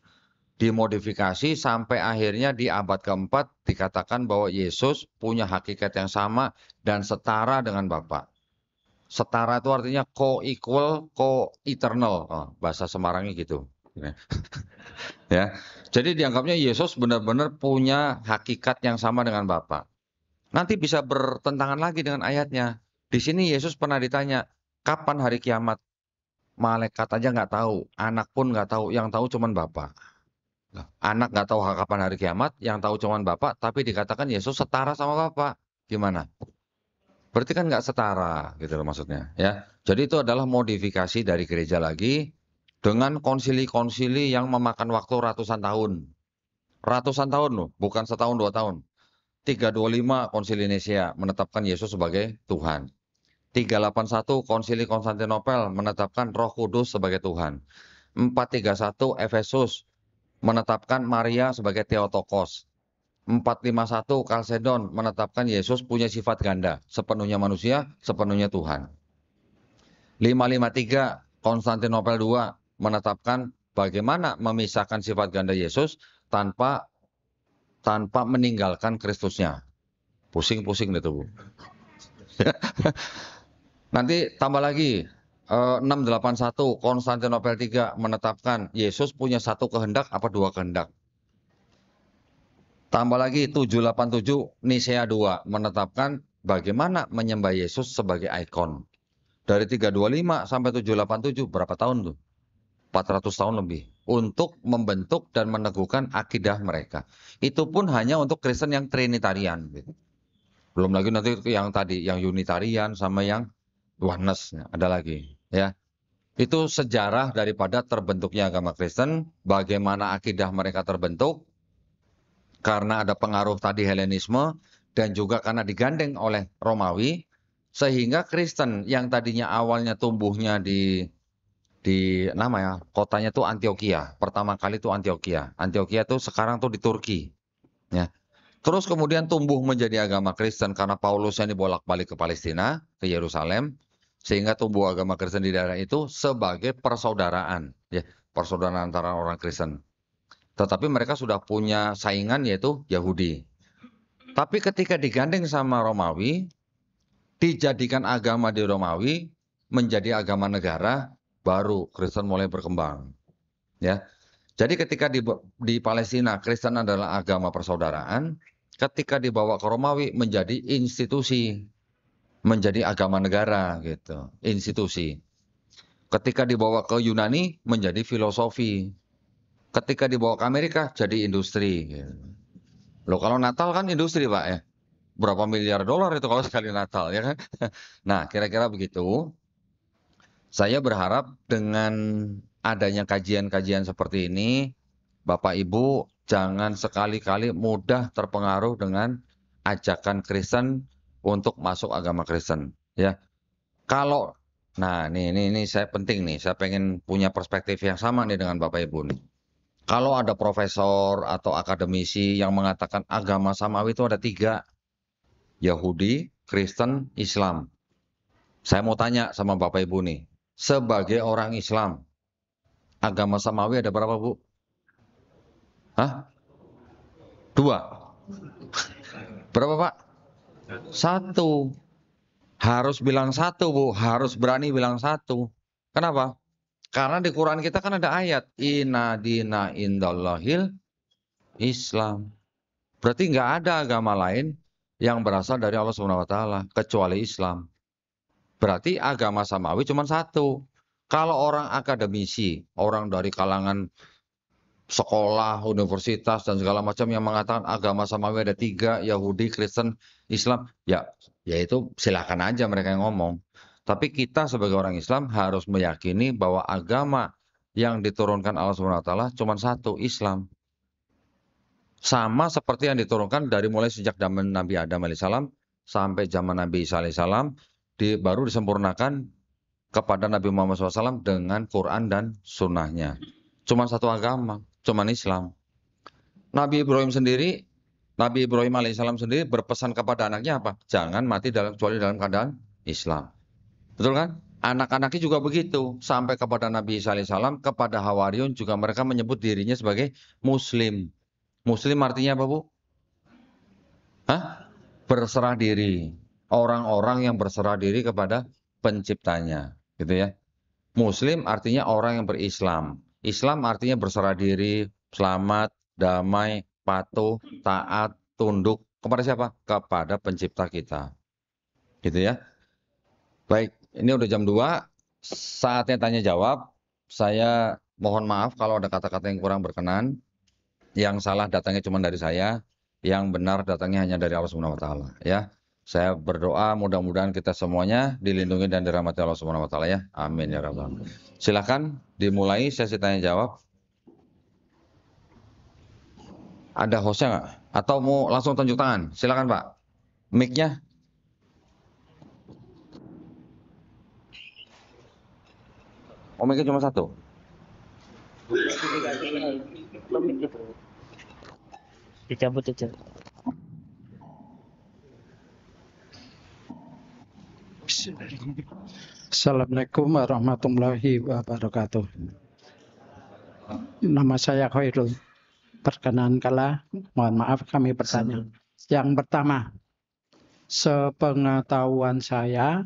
dimodifikasi sampai akhirnya di abad keempat dikatakan bahwa Yesus punya hakikat yang sama dan setara dengan Bapa. Setara itu artinya co-equal, co-eternal. Oh, bahasa Semarangnya gitu. Ya. Jadi dianggapnya Yesus benar-benar punya hakikat yang sama dengan Bapa. Nanti bisa bertentangan lagi dengan ayatnya. Di sini Yesus pernah ditanya, kapan hari kiamat? Malaikat aja nggak tahu, anak pun nggak tahu, yang tahu cuma Bapa. Anak nggak tahu kapan hari kiamat, yang tahu cuma Bapa, tapi dikatakan Yesus setara sama Bapa. Gimana? Berarti kan nggak setara, gitu loh maksudnya. Ya, jadi itu adalah modifikasi dari gereja lagi dengan konsili-konsili yang memakan waktu ratusan tahun. Ratusan tahun loh, bukan setahun 2 tahun. 325 Konsili Nicea menetapkan Yesus sebagai Tuhan. 381 Konsili Konstantinopel menetapkan Roh Kudus sebagai Tuhan. 431 Efesus menetapkan Maria sebagai Theotokos. 451 Kalsedon menetapkan Yesus punya sifat ganda, sepenuhnya manusia, sepenuhnya Tuhan. 553 Konstantinopel II menetapkan bagaimana memisahkan sifat ganda Yesus tanpa meninggalkan Kristusnya. Pusing-pusing itu, Bu. Nanti tambah lagi 681 Konstantinopel III menetapkan Yesus punya satu kehendak apa 2 kehendak. Tambah lagi 787 Nicea II menetapkan bagaimana menyembah Yesus sebagai ikon. Dari 325 sampai 787 berapa tahun tuh? 400 tahun lebih untuk membentuk dan meneguhkan akidah mereka. Itu pun hanya untuk Kristen yang Trinitarian. Belum lagi nanti yang tadi, yang Unitarian sama yang Oneness, ada lagi. Ya, itu sejarah daripada terbentuknya agama Kristen, bagaimana akidah mereka terbentuk, karena ada pengaruh tadi Helenisme, dan juga karena digandeng oleh Romawi, sehingga Kristen yang tadinya awalnya tumbuhnya di kotanya tuh Antioquia. Pertama kali tuh Antioquia. Antioquia tuh sekarang tuh di Turki. Ya. Terus kemudian tumbuh menjadi agama Kristen karena Paulus yang dibolak-balik ke Palestina, ke Yerusalem, sehingga tumbuh agama Kristen di daerah itu sebagai persaudaraan, ya, persaudaraan antara orang Kristen. Tetapi mereka sudah punya saingan yaitu Yahudi. Tapi ketika digandeng sama Romawi, dijadikan agama di Romawi menjadi agama negara, baru Kristen mulai berkembang. Ya. Jadi ketika di Palestina Kristen adalah agama persaudaraan, ketika dibawa ke Romawi menjadi institusi, menjadi agama negara gitu, institusi. Ketika dibawa ke Yunani menjadi filosofi. Ketika dibawa ke Amerika jadi industri. Gitu. Loh kalau Natal kan industri Pak ya. Berapa miliar dolar itu kalau sekali Natal ya kan. Nah kira-kira begitu. Saya berharap dengan adanya kajian-kajian seperti ini, Bapak Ibu jangan sekali-kali mudah terpengaruh dengan ajakan Kristen untuk masuk agama Kristen. Ya, kalau, nah ini saya penting nih, saya pengen punya perspektif yang sama nih dengan Bapak Ibu nih. Kalau ada profesor atau akademisi yang mengatakan agama samawi itu ada 3, Yahudi, Kristen, Islam. Saya mau tanya sama Bapak Ibu nih, sebagai orang Islam, agama samawi ada berapa Bu? Hah? 2. Berapa Pak? 1. Harus bilang 1 Bu, harus berani bilang 1. Kenapa? Karena di Quran kita kan ada ayat, Inna dina indallahil Islam. Berarti nggak ada agama lain yang berasal dari Allah SWT kecuali Islam. Berarti agama samawi cuma 1. Kalau orang akademisi, orang dari kalangan sekolah, universitas dan segala macam yang mengatakan agama samawi ada 3, Yahudi, Kristen, Islam, ya itu silakan aja mereka yang ngomong. Tapi kita sebagai orang Islam harus meyakini bahwa agama yang diturunkan Allah SWT cuma 1, Islam. Sama seperti yang diturunkan dari mulai sejak zaman Nabi Adam alaihissalam sampai zaman Nabi Isa alaihissalam, baru disempurnakan kepada Nabi Muhammad SAW dengan Quran dan sunnahnya. Cuma 1 agama, cuma Islam. Nabi Ibrahim alaihissalam sendiri berpesan kepada anaknya apa? Jangan mati kecuali dalam keadaan Islam. Betul kan? Anak-anaknya juga begitu. Sampai kepada Nabi Isa alaihissalam, kepada Hawariyun juga mereka menyebut dirinya sebagai Muslim. Muslim artinya apa Bu? Hah? Berserah diri. Orang-orang yang berserah diri kepada penciptanya. Gitu ya. Muslim artinya orang yang berislam. Islam artinya berserah diri, selamat, damai, patuh, taat, tunduk. Kepada siapa? Kepada pencipta kita. Gitu ya. Baik, ini udah jam 2. Saatnya tanya jawab. Saya mohon maaf kalau ada kata-kata yang kurang berkenan. Yang salah datangnya cuma dari saya, yang benar datangnya hanya dari Allah Subhanahu wa taala, ya. Saya berdoa mudah-mudahan kita semuanya dilindungi dan dirahmati Allah Subhanahu wa taala ya. Amin ya rabbal alamin. Silakan dimulai sesi tanya jawab. Ada hostnya nggak? Atau mau langsung tunjuk tangan? Silakan Pak. Mic-nya. Oh, mic-nya cuma 1. Dicabut aja. Assalamualaikum warahmatullahi wabarakatuh. Nama saya Khairul. Perkenankanlah, mohon maaf kami bertanya. Yang pertama, sepengetahuan saya,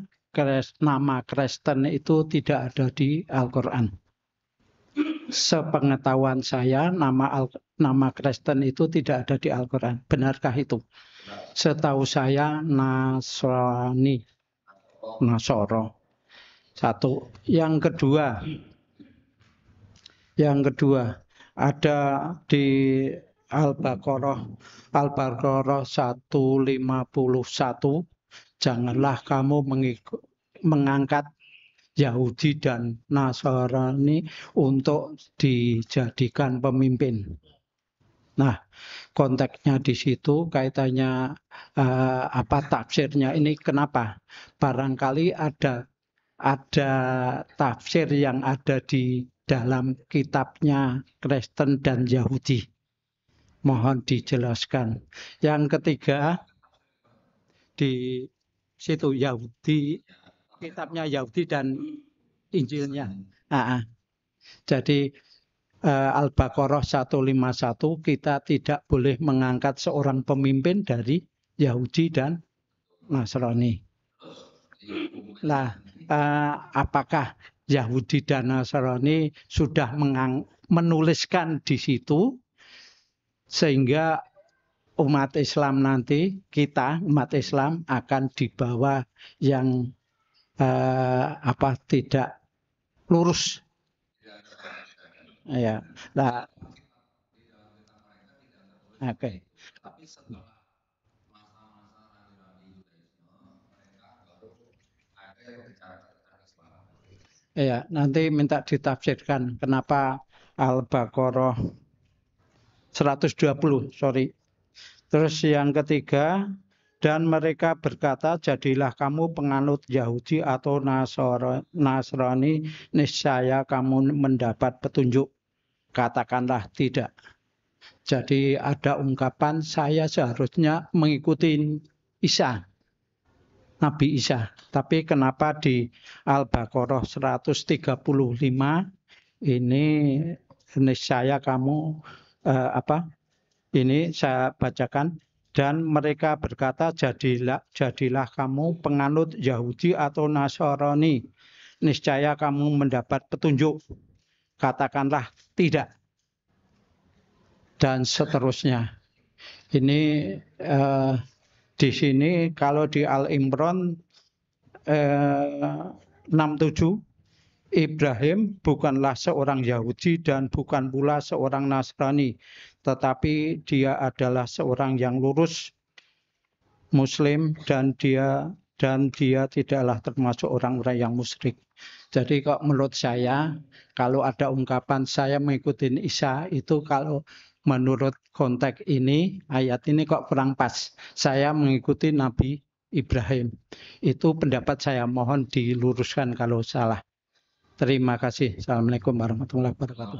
nama Kristen itu tidak ada di Al-Quran. Sepengetahuan saya, nama Kristen itu tidak ada di Al-Quran. Benarkah itu? Setahu saya Nasrani, Nasoro. 1. Yang kedua ada di Al-Baqarah 151, janganlah kamu mengangkat Yahudi dan Nasrani untuk dijadikan pemimpin. Nah, konteksnya di situ kaitannya tafsirnya ini kenapa? Barangkali ada tafsir yang ada di dalam kitabnya Kristen dan Yahudi. Mohon dijelaskan. Yang ketiga, di situ Yahudi, kitabnya Yahudi dan Injilnya. Jadi Al-Baqarah 151, kita tidak boleh mengangkat seorang pemimpin dari Yahudi dan Nasrani. Nah, apakah Yahudi dan Nasrani sudah menuliskan di situ, sehingga umat Islam nanti, kita umat Islam akan dibawa yang tidak lurus. Ya, nah, oke. Ya, nanti minta ditafsirkan kenapa Al-Baqarah 120, sorry. Terus yang ketiga, dan mereka berkata, jadilah kamu penganut Yahudi atau Nasrani, niscaya kamu mendapat petunjuk. Katakanlah tidak. Jadi ada ungkapan, saya seharusnya mengikuti Isa, Nabi Isa. Tapi kenapa di Al-Baqarah 135 ini niscaya kamu ini saya bacakan. Dan mereka berkata, jadilah kamu penganut Yahudi atau Nasrani, niscaya kamu mendapat petunjuk. Katakanlah tidak. Dan seterusnya. Ini di sini kalau di Al-Imran 67, Ibrahim bukanlah seorang Yahudi dan bukan pula seorang Nasrani, tetapi dia adalah seorang yang lurus Muslim dan dia tidaklah termasuk orang-orang yang musyrik. Jadi kok menurut saya, kalau ada ungkapan saya mengikuti Isa, itu kalau menurut konteks ini, ayat ini kok kurang pas. Saya mengikuti Nabi Ibrahim. Itu pendapat saya, mohon diluruskan kalau salah. Terima kasih. Assalamualaikum warahmatullahi wabarakatuh.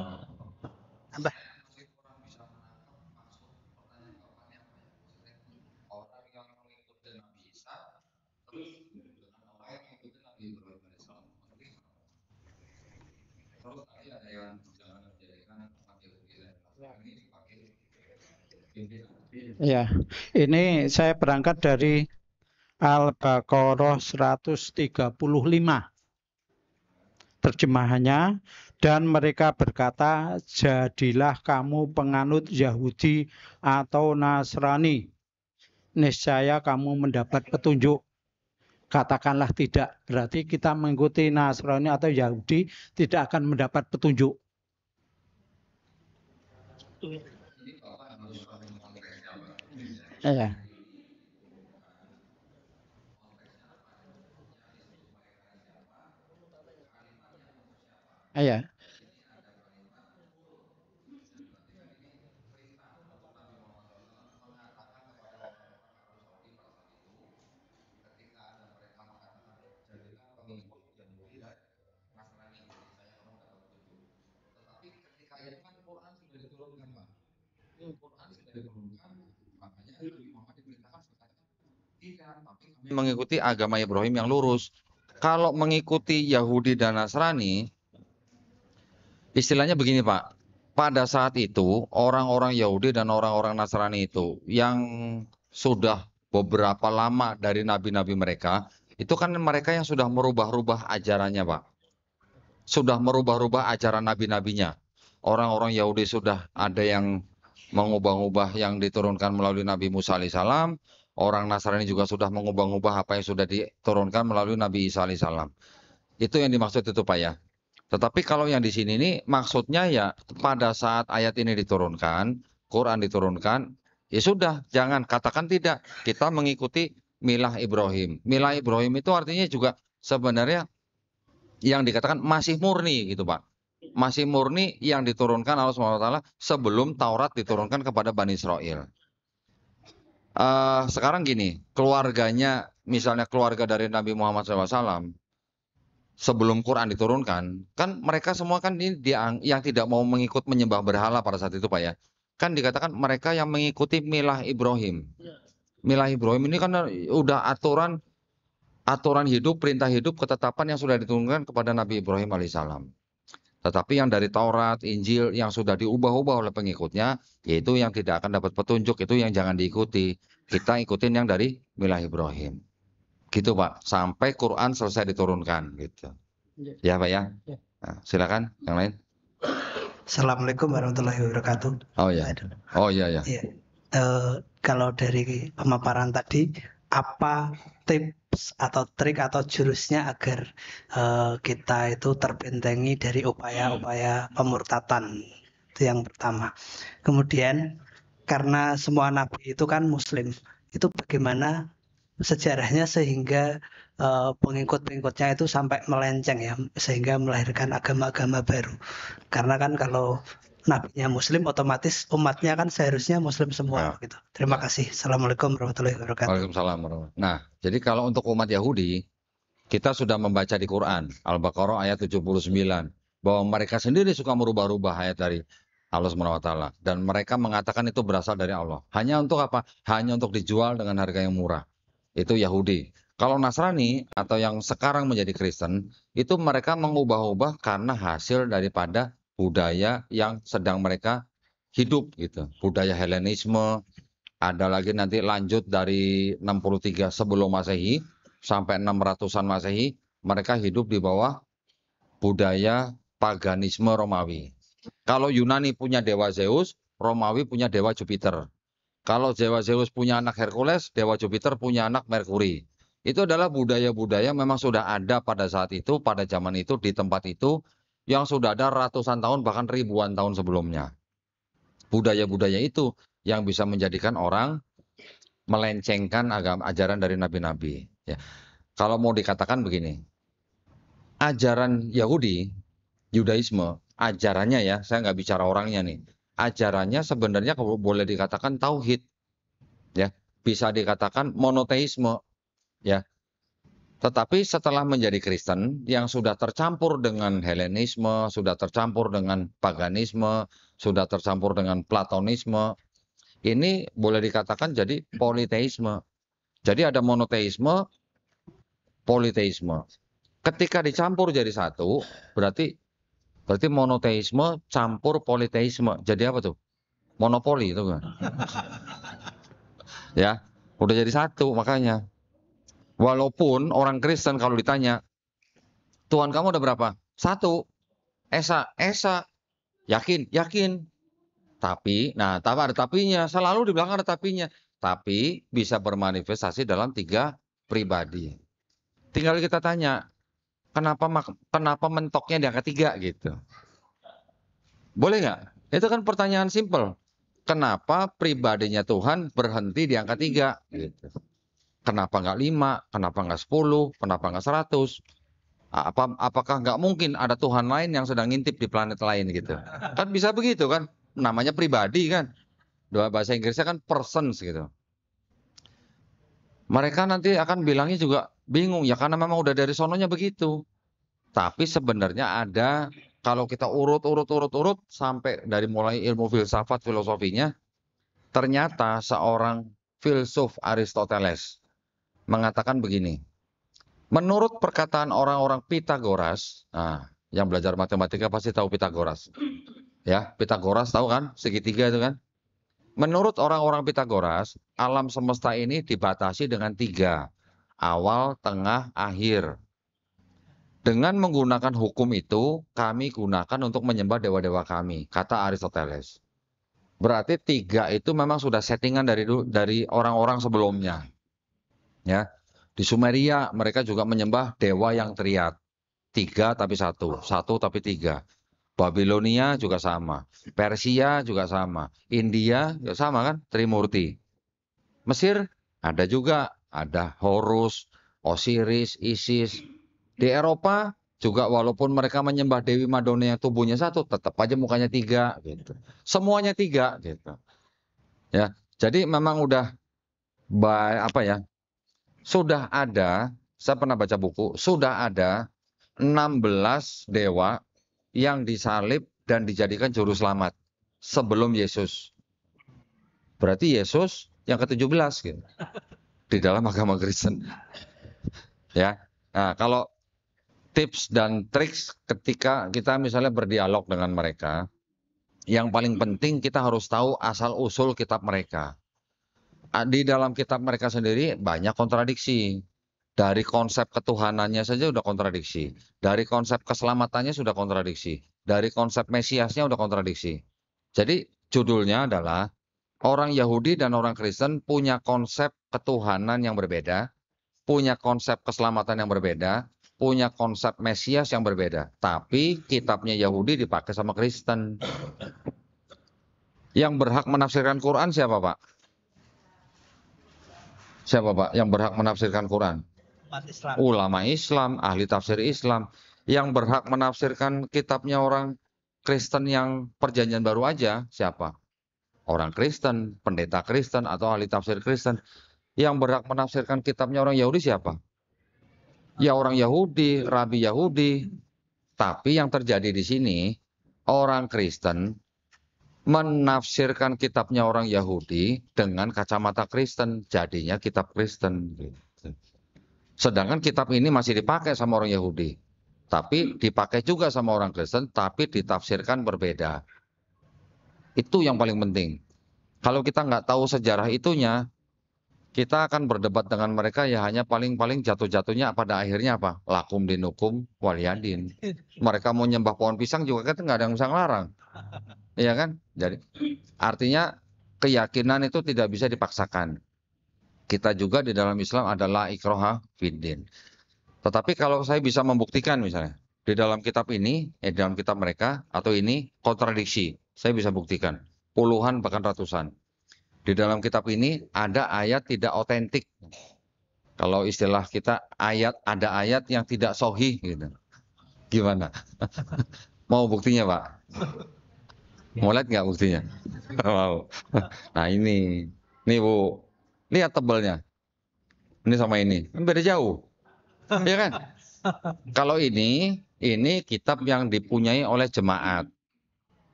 Ya, ini saya berangkat dari Al-Baqarah 135. Terjemahannya, dan mereka berkata, jadilah kamu penganut Yahudi atau Nasrani, niscaya kamu mendapat petunjuk. Katakanlah tidak, berarti kita mengikuti Nasrani atau Yahudi tidak akan mendapat petunjuk. Ya. Ya. Mengikuti agama Ibrahim yang lurus. Kalau mengikuti Yahudi dan Nasrani, istilahnya begini Pak, pada saat itu orang-orang Yahudi dan orang-orang Nasrani itu yang sudah beberapa lama dari nabi-nabi mereka, itu kan mereka yang sudah merubah-rubah ajarannya Pak. Sudah merubah-rubah ajaran nabi-nabinya. Orang-orang Yahudi sudah ada yang mengubah-ubah yang diturunkan melalui Nabi Musa alaihissalam. Orang Nasrani juga sudah mengubah-ubah apa yang sudah diturunkan melalui Nabi Isa alaihissalam. Itu yang dimaksud itu Pak ya. Tetapi kalau yang di sini ini maksudnya ya pada saat ayat ini diturunkan, Quran diturunkan, ya sudah jangan katakan tidak. Kita mengikuti milah Ibrahim. Milah Ibrahim itu artinya juga sebenarnya yang dikatakan masih murni gitu Pak. Masih murni yang diturunkan Allah SWT sebelum Taurat diturunkan kepada Bani Israel. Sekarang gini, keluarganya, misalnya keluarga dari Nabi Muhammad SAW, sebelum Quran diturunkan, kan mereka semua kan ini yang tidak mau mengikut menyembah berhala pada saat itu Pak ya. Kan dikatakan mereka yang mengikuti milah Ibrahim. Milah Ibrahim ini kan udah aturan hidup, perintah hidup, ketetapan yang sudah diturunkan kepada Nabi Ibrahim alaihissalam. Tetapi yang dari Taurat, Injil yang sudah diubah-ubah oleh pengikutnya, yaitu yang tidak akan dapat petunjuk, itu yang jangan diikuti. Kita ikutin yang dari milah Ibrahim. Gitu Pak, sampai Quran selesai diturunkan gitu. Ya Pak ya. Nah, silakan yang lain. Assalamualaikum warahmatullahi wabarakatuh. Oh ya. Oh iya ya. Iya. Kalau dari pemaparan tadi, apa tips atau trik atau jurusnya agar kita itu terbentengi dari upaya-upaya pemurtatan? Itu yang pertama. Kemudian karena semua nabi itu kan muslim, itu bagaimana sejarahnya sehingga pengikut-pengikutnya itu sampai melenceng ya, sehingga melahirkan agama-agama baru. Karena kan kalau nabinya muslim, otomatis umatnya kan seharusnya muslim semua gitu. Terima kasih. Assalamualaikum warahmatullahi wabarakatuh. Waalaikumsalam warahmatullahi. Nah, jadi kalau untuk umat Yahudi, kita sudah membaca di Quran Al-Baqarah ayat 79 bahwa mereka sendiri suka merubah-rubah ayat dari Allah SWT, dan mereka mengatakan itu berasal dari Allah. Hanya untuk apa? Hanya untuk dijual dengan harga yang murah. Itu Yahudi. Kalau Nasrani atau yang sekarang menjadi Kristen, itu mereka mengubah-ubah karena hasil daripada budaya yang sedang mereka hidup gitu. Budaya Helenisme, ada lagi nanti lanjut dari 63 sebelum Masehi sampai 600-an Masehi, mereka hidup di bawah budaya paganisme Romawi. Kalau Yunani punya dewa Zeus, Romawi punya dewa Jupiter. Kalau dewa Zeus punya anak Hercules, dewa Jupiter punya anak Merkuri. Itu adalah budaya-budaya memang sudah ada pada saat itu, pada zaman itu, di tempat itu, yang sudah ada ratusan tahun, bahkan ribuan tahun sebelumnya. Budaya-budaya itu yang bisa menjadikan orang melencengkan agama ajaran dari nabi-nabi. Ya. Kalau mau dikatakan begini, ajaran Yahudi, Yudaisme, ajarannya ya, saya nggak bicara orangnya nih. Ajarannya sebenarnya boleh dikatakan tauhid, ya, bisa dikatakan monoteisme, ya. Tetapi setelah menjadi Kristen yang sudah tercampur dengan Helenisme, sudah tercampur dengan paganisme, sudah tercampur dengan Platonisme, ini boleh dikatakan jadi politeisme. Jadi ada monoteisme, politeisme. Ketika dicampur jadi satu, berarti monoteisme campur politeisme. Jadi apa tuh? Monopoli itu kan. Ya, udah jadi satu makanya. Walaupun orang Kristen kalau ditanya, Tuhan kamu ada berapa? Satu. Esa. Yakin? Yakin. Tapi, nah, ada tapinya. Selalu di belakang ada tapinya. Tapi bisa bermanifestasi dalam 3 pribadi. Tinggal kita tanya, kenapa mentoknya di angka 3 gitu? Boleh nggak? Itu kan pertanyaan simpel. Kenapa pribadinya Tuhan berhenti di angka 3 gitu? Kenapa nggak 5? Kenapa nggak 10? Kenapa nggak 100? Apakah nggak mungkin ada Tuhan lain yang sedang ngintip di planet lain gitu? Kan bisa begitu kan? Namanya pribadi kan? Bahasa Inggrisnya kan persons gitu. Mereka nanti akan bilangnya juga bingung ya, karena memang udah dari sononya begitu. Tapi sebenarnya ada, kalau kita urut sampai dari mulai ilmu filsafat, filosofinya, ternyata seorang filsuf Aristoteles mengatakan begini. Menurut perkataan orang-orang Pitagoras, nah, yang belajar matematika pasti tahu Pitagoras. Ya, Pitagoras tahu kan? Segitiga itu kan? Menurut orang-orang Pitagoras, alam semesta ini dibatasi dengan 3. Awal, tengah, akhir. Dengan menggunakan hukum itu, kami gunakan untuk menyembah dewa-dewa kami, kata Aristoteles. Berarti 3 itu memang sudah settingan dari orang-orang sebelumnya. Ya. Di Sumeria mereka juga menyembah dewa yang triad. 3 tapi 1, 1 tapi 3. Babilonia juga sama, Persia juga sama, India juga sama kan, Trimurti. Mesir ada juga, ada Horus, Osiris, Isis. Di Eropa juga walaupun mereka menyembah Dewi Madonna yang tubuhnya 1, tetap aja mukanya 3 gitu. Semuanya 3 gitu. Ya, jadi memang udah sudah ada, saya pernah baca buku, sudah ada 16 dewa yang disalib dan dijadikan juru selamat sebelum Yesus. Berarti Yesus yang ke-17 gitu. Di dalam agama Kristen. Ya. Nah, kalau tips dan trik ketika kita misalnya berdialog dengan mereka, yang paling penting kita harus tahu asal-usul kitab mereka. Di dalam kitab mereka sendiri banyak kontradiksi. Dari konsep ketuhanannya saja sudah kontradiksi. Dari konsep keselamatannya sudah kontradiksi. Dari konsep Mesiasnya sudah kontradiksi. Jadi judulnya adalah orang Yahudi dan orang Kristen punya konsep ketuhanan yang berbeda, punya konsep keselamatan yang berbeda, punya konsep Mesias yang berbeda. Tapi kitabnya Yahudi dipakai sama Kristen. Yang berhak menafsirkan Quran siapa, Pak? Siapa, Pak, yang berhak menafsirkan Quran? Islam. Ulama Islam, ahli tafsir Islam. Yang berhak menafsirkan kitabnya orang Kristen yang perjanjian baru aja siapa? Orang Kristen, pendeta Kristen, atau ahli tafsir Kristen. Yang berhak menafsirkan kitabnya orang Yahudi siapa? Ya orang Yahudi, rabi Yahudi. Tapi yang terjadi di sini, orang Kristen menafsirkan kitabnya orang Yahudi dengan kacamata Kristen. Jadinya kitab Kristen. Sedangkan kitab ini masih dipakai sama orang Yahudi. Tapi dipakai juga sama orang Kristen, tapi ditafsirkan berbeda. Itu yang paling penting. Kalau kita nggak tahu sejarah itunya, kita akan berdebat dengan mereka ya hanya paling-paling jatuh-jatuhnya pada akhirnya apa? Lakum dinukum waliyadin. Mereka mau nyembah pohon pisang juga kan nggak ada yang bisa ngelarang. Iya kan? Jadi artinya keyakinan itu tidak bisa dipaksakan. Kita juga di dalam Islam adalah ikraha fiddin. Tetapi kalau saya bisa membuktikan misalnya di dalam kitab ini, di dalam kitab mereka atau ini kontradiksi, saya bisa buktikan puluhan bahkan ratusan. Di dalam kitab ini ada ayat tidak otentik. Kalau istilah kita ada ayat yang tidak sahih gitu. Gimana? Mau buktinya, Pak? Mau lihat nggak buktinya? Mau. Nah ini Bu, lihat tebelnya. Ini sama ini, kan beda jauh. Ya kan? Kalau ini kitab yang dipunyai oleh jemaat.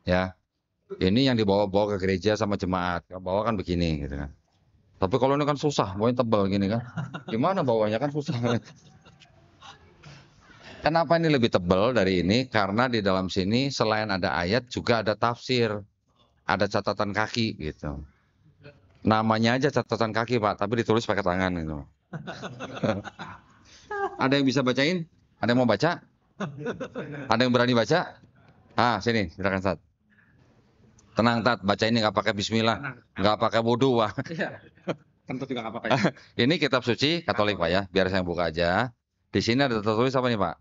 Ya. Ini yang dibawa-bawa ke gereja sama jemaat. Bawa kan begini gitu kan. Tapi kalau ini kan susah, bawanya tebal gini kan. Gimana bawanya kan susah. Kenapa ini lebih tebal dari ini? Karena di dalam sini selain ada ayat juga ada tafsir. Ada catatan kaki gitu. Namanya aja catatan kaki, Pak, tapi ditulis pakai tangan gitu. Ada yang bisa bacain? Ada yang mau baca? Ada yang berani baca? Sini, silakan Sat. Tenang Tat, baca ini nggak pakai bismillah, nggak pakai wudu, Pak. Tentu juga nggak apa-apa. Ini kitab suci Katolik, Pak ya. Biar saya buka aja. Di sini ada tertulis apa nih, Pak?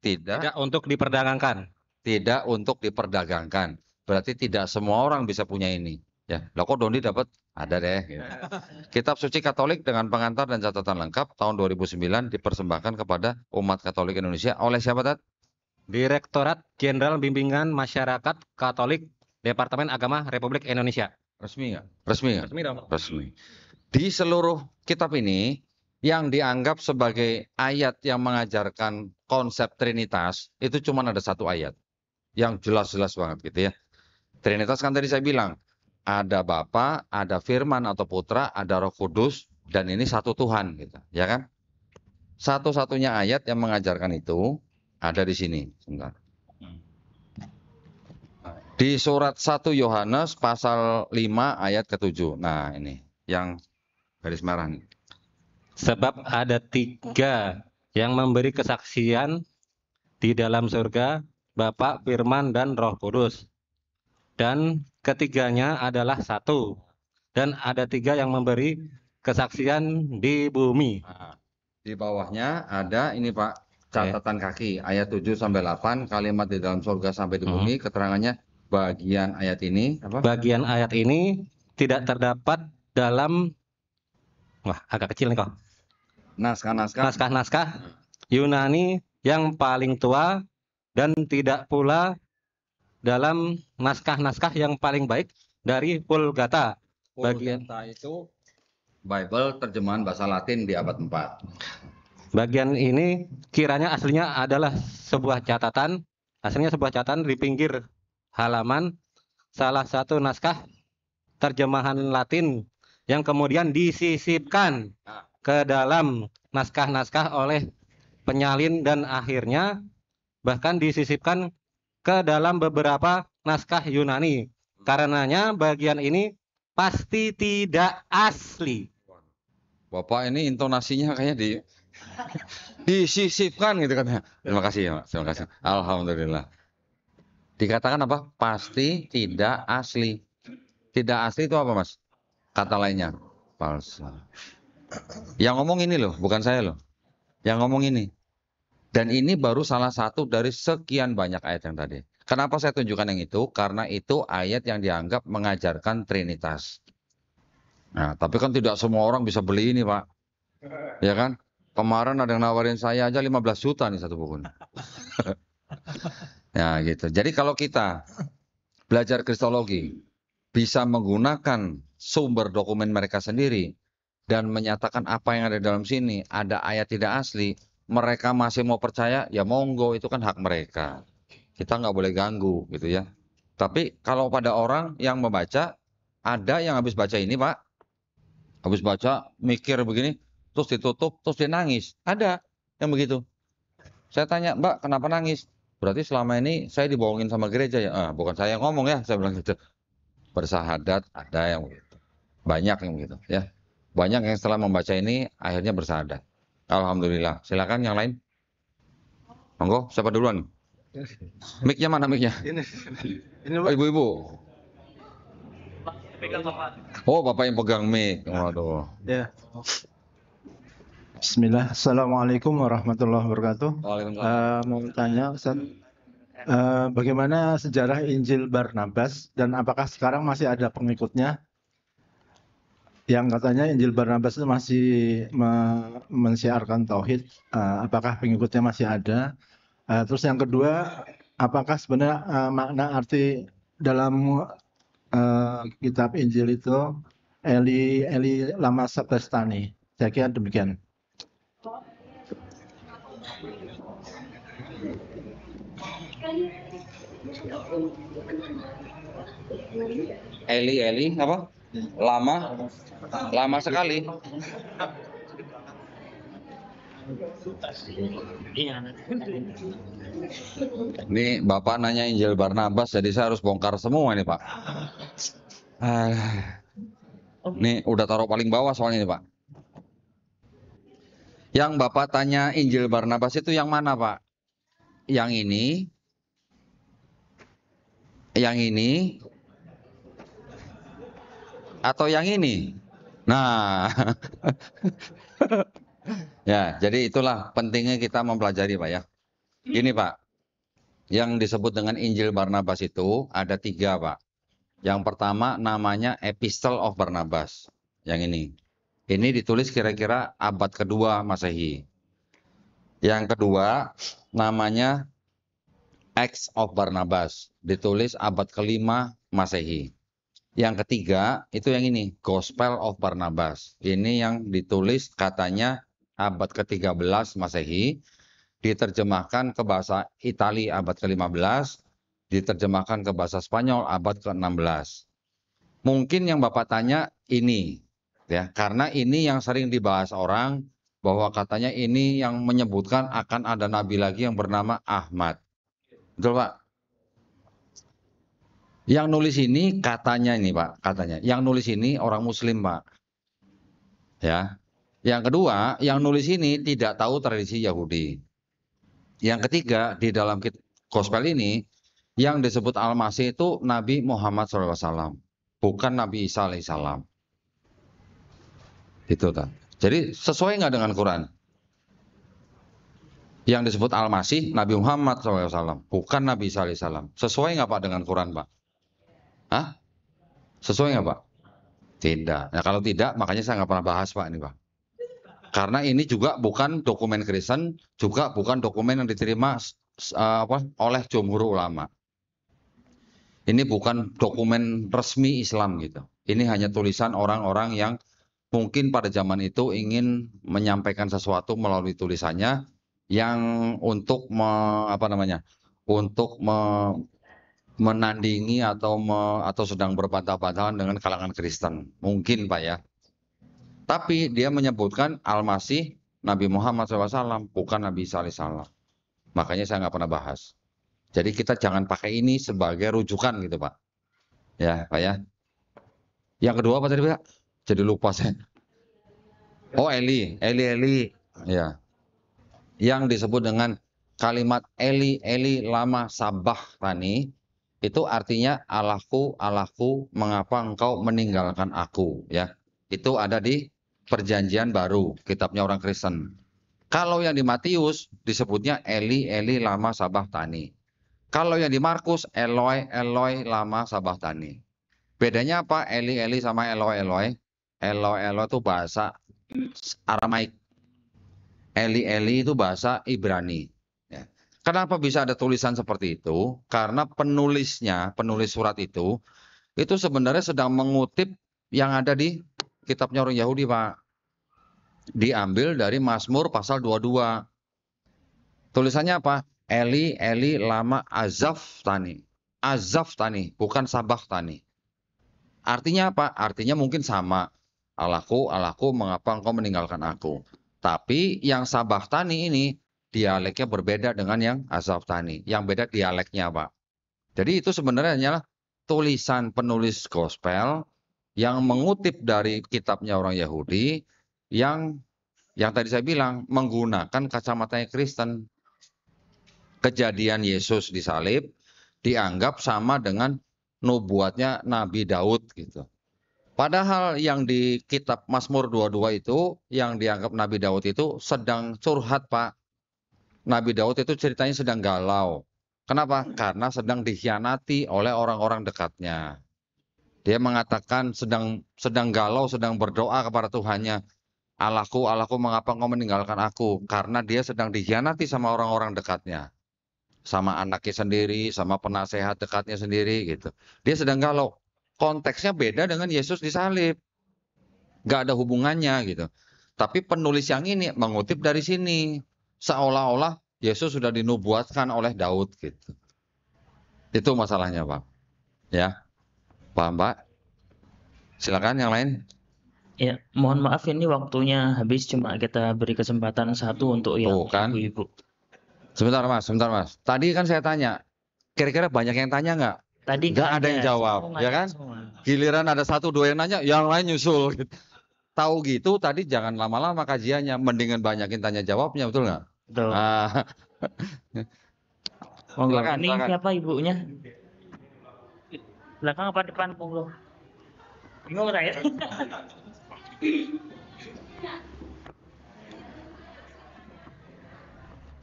Tidak untuk diperdagangkan. Tidak untuk diperdagangkan. Berarti tidak semua orang bisa punya ini. Ya, lah kok Doni dapat? Ada deh. Gitu. Kitab suci Katolik dengan pengantar dan catatan lengkap tahun 2009 dipersembahkan kepada umat Katolik Indonesia oleh siapa, Tat? Direktorat Jenderal Bimbingan Masyarakat Katolik Departemen Agama Republik Indonesia. Resmi nggak? Resmi nggak? Resmi dong. Resmi. Di seluruh kitab ini yang dianggap sebagai ayat yang mengajarkan konsep Trinitas itu cuma ada satu ayat yang jelas-jelas banget gitu ya. Trinitas kan tadi saya bilang ada Bapa, ada Firman atau Putra, ada Roh Kudus, dan ini satu Tuhan gitu, ya kan? Satu-satunya ayat yang mengajarkan itu ada di sini. Sebentar. Di surat 1 Yohanes pasal 5 ayat ke-7. Nah ini yang garis merah nih. Sebab ada 3 yang memberi kesaksian di dalam surga, Bapa, Firman, dan Roh Kudus. Dan ketiganya adalah satu. Dan ada 3 yang memberi kesaksian di bumi. Nah, di bawahnya ada ini Pak, catatan kaki ayat 7-8, kalimat di dalam surga sampai di bumi, keterangannya bagian ayat ini apa? Bagian ayat ini tidak terdapat dalam agak kecil nih kok. Naskah Yunani yang paling tua dan tidak pula dalam naskah-naskah yang paling baik dari Vulgata. Vulgata itu Bible terjemahan bahasa Latin di abad 4. Bagian ini kiranya aslinya adalah sebuah catatan di pinggir halaman salah satu naskah terjemahan Latin yang kemudian disisipkan ke dalam naskah-naskah oleh penyalin dan akhirnya bahkan disisipkan ke dalam beberapa naskah Yunani. Karenanya bagian ini pasti tidak asli. Bapak ini intonasinya kayaknya Disisipkan gitu kan. Terima kasih ya, Pak. Terima kasih. Alhamdulillah. Dikatakan apa? Pasti tidak asli. Tidak asli itu apa, Mas? Kata lainnya, palsu. Yang ngomong ini loh, bukan saya loh. Yang ngomong ini. Dan ini baru salah satu dari sekian banyak ayat yang tadi. Kenapa saya tunjukkan yang itu? Karena itu ayat yang dianggap mengajarkan Trinitas. Nah, tapi kan tidak semua orang bisa beli ini, Pak. Ya kan? Kemarin ada yang nawarin saya aja 15 juta nih satu buku. Ya gitu. Jadi kalau kita belajar Kristologi, bisa menggunakan sumber dokumen mereka sendiri, dan menyatakan apa yang ada dalam sini, ada ayat tidak asli, mereka masih mau percaya, ya monggo, itu kan hak mereka. Kita nggak boleh ganggu gitu ya. Tapi kalau pada orang yang membaca, ada yang habis baca ini, Pak, habis baca mikir begini, terus ditutup, terus dia nangis. Ada yang begitu. Saya tanya, Mbak, kenapa nangis? Berarti selama ini saya dibohongin sama gereja ya? Bukan saya yang ngomong ya, saya bilang gitu. Bersahadat, ada yang begitu. Banyak yang begitu ya. Banyak yang setelah membaca ini akhirnya bersahadat. Alhamdulillah. Silakan yang lain. Monggo, siapa duluan? Mic-nya mana mic-nya? Ini ibu-ibu. Oh, Bapak yang pegang mic. Waduh. Ya. Bismillah. Assalamualaikum warahmatullahi wabarakatuh. Mau tanya, Ustaz, bagaimana sejarah Injil Barnabas dan apakah sekarang masih ada pengikutnya? Yang katanya Injil Barnabas itu masih mensiarkan tauhid, apakah pengikutnya masih ada? Terus yang kedua, apakah sebenarnya makna arti dalam kitab Injil itu Eli lama sabachthani? Saya kira demikian. Eli apa? Lama sekali. Ini Bapak nanya Injil Barnabas, jadi saya harus bongkar semua ini, Pak. Ini udah taruh paling bawah soalnya ini, Pak. Yang Bapak tanya Injil Barnabas itu yang mana, Pak? Yang ini, atau yang ini? Nah, ya, jadi itulah pentingnya kita mempelajari, Pak ya. Ini, Pak, yang disebut dengan Injil Barnabas itu ada 3, Pak. Yang pertama namanya Epistle of Barnabas, yang ini. Ini ditulis kira-kira abad kedua Masehi. Yang kedua namanya Acts of Barnabas, ditulis abad kelima Masehi. Yang ketiga itu yang ini, Gospel of Barnabas. Ini yang ditulis katanya abad ke-13 Masehi, diterjemahkan ke bahasa Itali abad ke-15, diterjemahkan ke bahasa Spanyol abad ke-16. Mungkin yang Bapak tanya ini, ya, karena ini yang sering dibahas orang, bahwa katanya ini yang menyebutkan akan ada nabi lagi yang bernama Ahmad. Betul, Pak? Yang nulis ini katanya ini, Pak, katanya. Yang nulis ini orang Muslim, Pak. Ya. Yang kedua, yang nulis ini tidak tahu tradisi Yahudi. Yang ketiga, di dalam Gospel ini, yang disebut Al-Masih itu Nabi Muhammad SAW, bukan Nabi Isa alaihissalam. Itu, tak. Jadi sesuai nggak dengan Quran? Yang disebut Al-Masih Nabi Muhammad SAW, bukan Nabi Isa alaihissalam. Sesuai nggak, Pak, dengan Quran, Pak? Hah? Sesuai nggak, Pak? Tidak. Nah, kalau tidak, makanya saya nggak pernah bahas, Pak, ini, Pak. Karena ini juga bukan dokumen Kristen, juga bukan dokumen yang diterima oleh jumhur ulama. Ini bukan dokumen resmi Islam gitu. Ini hanya tulisan orang-orang yang mungkin pada zaman itu ingin menyampaikan sesuatu melalui tulisannya, yang untuk menandingi atau sedang berbantah-bantahan dengan kalangan Kristen. Mungkin, Pak ya. Tapi dia menyebutkan Al-Masih Nabi Muhammad SAW, bukan Nabi Isa alaihissalam. Makanya saya nggak pernah bahas. Jadi kita jangan pakai ini sebagai rujukan gitu, Pak. Ya, Pak ya. Yang kedua apa tadi, Pak? Jadi lupa saya. Oh, Eli. Ya. yang disebut dengan kalimat Eli Eli lama sabachthani itu artinya Allahku Allahku mengapa engkau meninggalkan aku, ya. Itu ada di Perjanjian Baru, kitabnya orang Kristen. Kalau yang di Matius disebutnya Eli Eli lama sabachthani. Kalau yang di Markus Eloi Eloi lama sabachthani. Bedanya apa Eli Eli sama Eloi Eloi? Eloi Eloi itu bahasa Aramaik. Eli Eli itu bahasa Ibrani. Ya. Kenapa bisa ada tulisan seperti itu? Karena penulisnya, penulis surat itu sebenarnya sedang mengutip yang ada di kitabnya orang Yahudi, Pak. Diambil dari Mazmur pasal 22. Tulisannya apa? Eli Eli lama azabtani. Azabtani, bukan sabachthani. Artinya apa? Artinya mungkin sama. Allahku, Allahku, mengapa engkau meninggalkan aku? Tapi yang sabachthani ini dialeknya berbeda dengan yang azabtani. Yang beda dialeknya, Pak. Jadi itu sebenarnya hanyalah tulisan penulis gospel yang mengutip dari kitabnya orang Yahudi yang tadi saya bilang menggunakan kacamatanya Kristen. Kejadian Yesus disalib dianggap sama dengan nubuatnya Nabi Daud gitu. Padahal yang di kitab Mazmur 22 itu, yang dianggap Nabi Daud itu sedang curhat, Pak. Nabi Daud itu ceritanya sedang galau. Kenapa? Karena sedang dikhianati oleh orang-orang dekatnya. Dia mengatakan sedang galau, sedang berdoa kepada Tuhannya. Allahku, Allahku, mengapa engkau meninggalkan aku? Karena dia sedang dikhianati sama orang-orang dekatnya. Sama anaknya sendiri, sama penasehat dekatnya sendiri gitu. Dia sedang galau. Konteksnya beda dengan Yesus disalib. Gak ada hubungannya gitu. Tapi penulis yang ini mengutip dari sini. Seolah-olah Yesus sudah dinubuatkan oleh Daud gitu. Itu masalahnya, Pak. Ya. Paham, Pak? Silakan yang lain. Ya, mohon maaf ini waktunya habis, cuma kita beri kesempatan satu untuk yang kan? ibu-ibu. Sebentar, Mas. Tadi kan saya tanya, kira-kira banyak yang tanya nggak? Tadi nggak ada yang jawab, ya kan? Giliran ada 1-2 yang nanya, yang lain nyusul. Gitu. Tahu gitu, tadi jangan lama-lama kajiannya, mendingan banyakin tanya jawabnya, betul nggak? Betul. Silakan, ini silakan. siapa ibunya? Belakang apa depan, monggo? Bingung saya.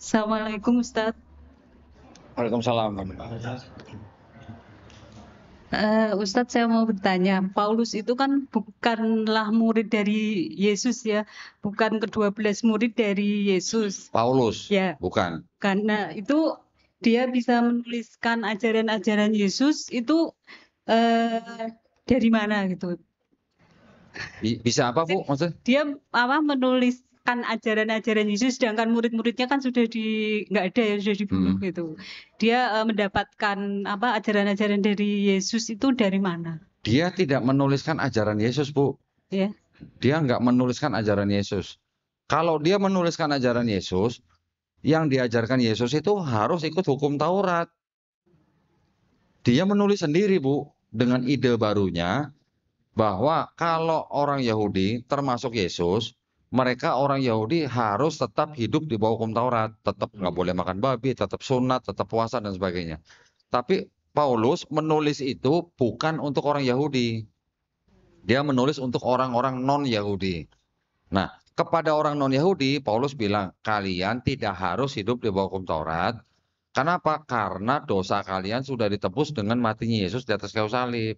Assalamualaikum Ustadz. Waalaikumsalam. Ustadz, saya mau bertanya, Paulus itu kan bukanlah murid dari Yesus ya, bukan ke-12 murid dari Yesus. Paulus, ya, bukan. Karena itu dia bisa menuliskan ajaran-ajaran Yesus itu dari mana gitu? Bisa apa, Bu? Maksudnya? Dia menuliskan ajaran-ajaran Yesus, sedangkan murid-muridnya kan sudah nggak ada ya, sudah dibunuh gitu. Dia mendapatkan ajaran-ajaran dari Yesus itu dari mana? Dia tidak menuliskan ajaran Yesus, Bu. Ya. Dia nggak menuliskan ajaran Yesus. Kalau dia menuliskan ajaran Yesus, yang diajarkan Yesus itu harus ikut hukum Taurat. Dia menulis sendiri, Bu, dengan ide barunya bahwa kalau orang Yahudi termasuk Yesus, mereka orang Yahudi harus tetap hidup di bawah hukum Taurat, tetap nggak boleh makan babi, tetap sunat, tetap puasa dan sebagainya. Tapi Paulus menulis itu bukan untuk orang Yahudi. Dia menulis untuk orang-orang non-Yahudi. Nah, kepada orang non-Yahudi, Paulus bilang, kalian tidak harus hidup di bawah hukum Taurat. Kenapa? Karena dosa kalian sudah ditebus dengan matinya Yesus di atas kayu salib.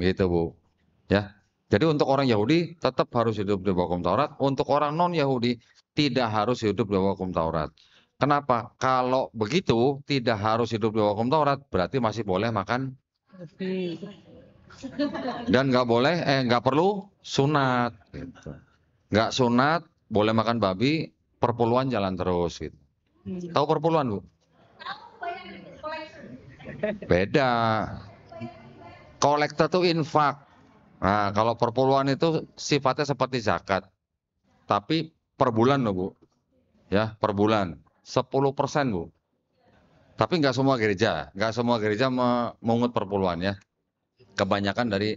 Gitu, Bu. Ya. Jadi untuk orang Yahudi tetap harus hidup di bawah hukum Taurat. Untuk orang non-Yahudi tidak harus hidup di bawah hukum Taurat. Kenapa? Kalau begitu tidak harus hidup di bawah hukum Taurat, berarti masih boleh makan. Dan nggak perlu sunat. Gitu. Nggak sunat, boleh makan babi, perpuluhan jalan terus. Gitu. Tahu perpuluhan, Bu? Beda. Kolektor itu infak. Nah, kalau perpuluhan itu sifatnya seperti zakat. Tapi per bulan loh, Bu. Ya, per bulan. 10%, Bu. Tapi nggak semua gereja memungut perpuluhan ya. Kebanyakan dari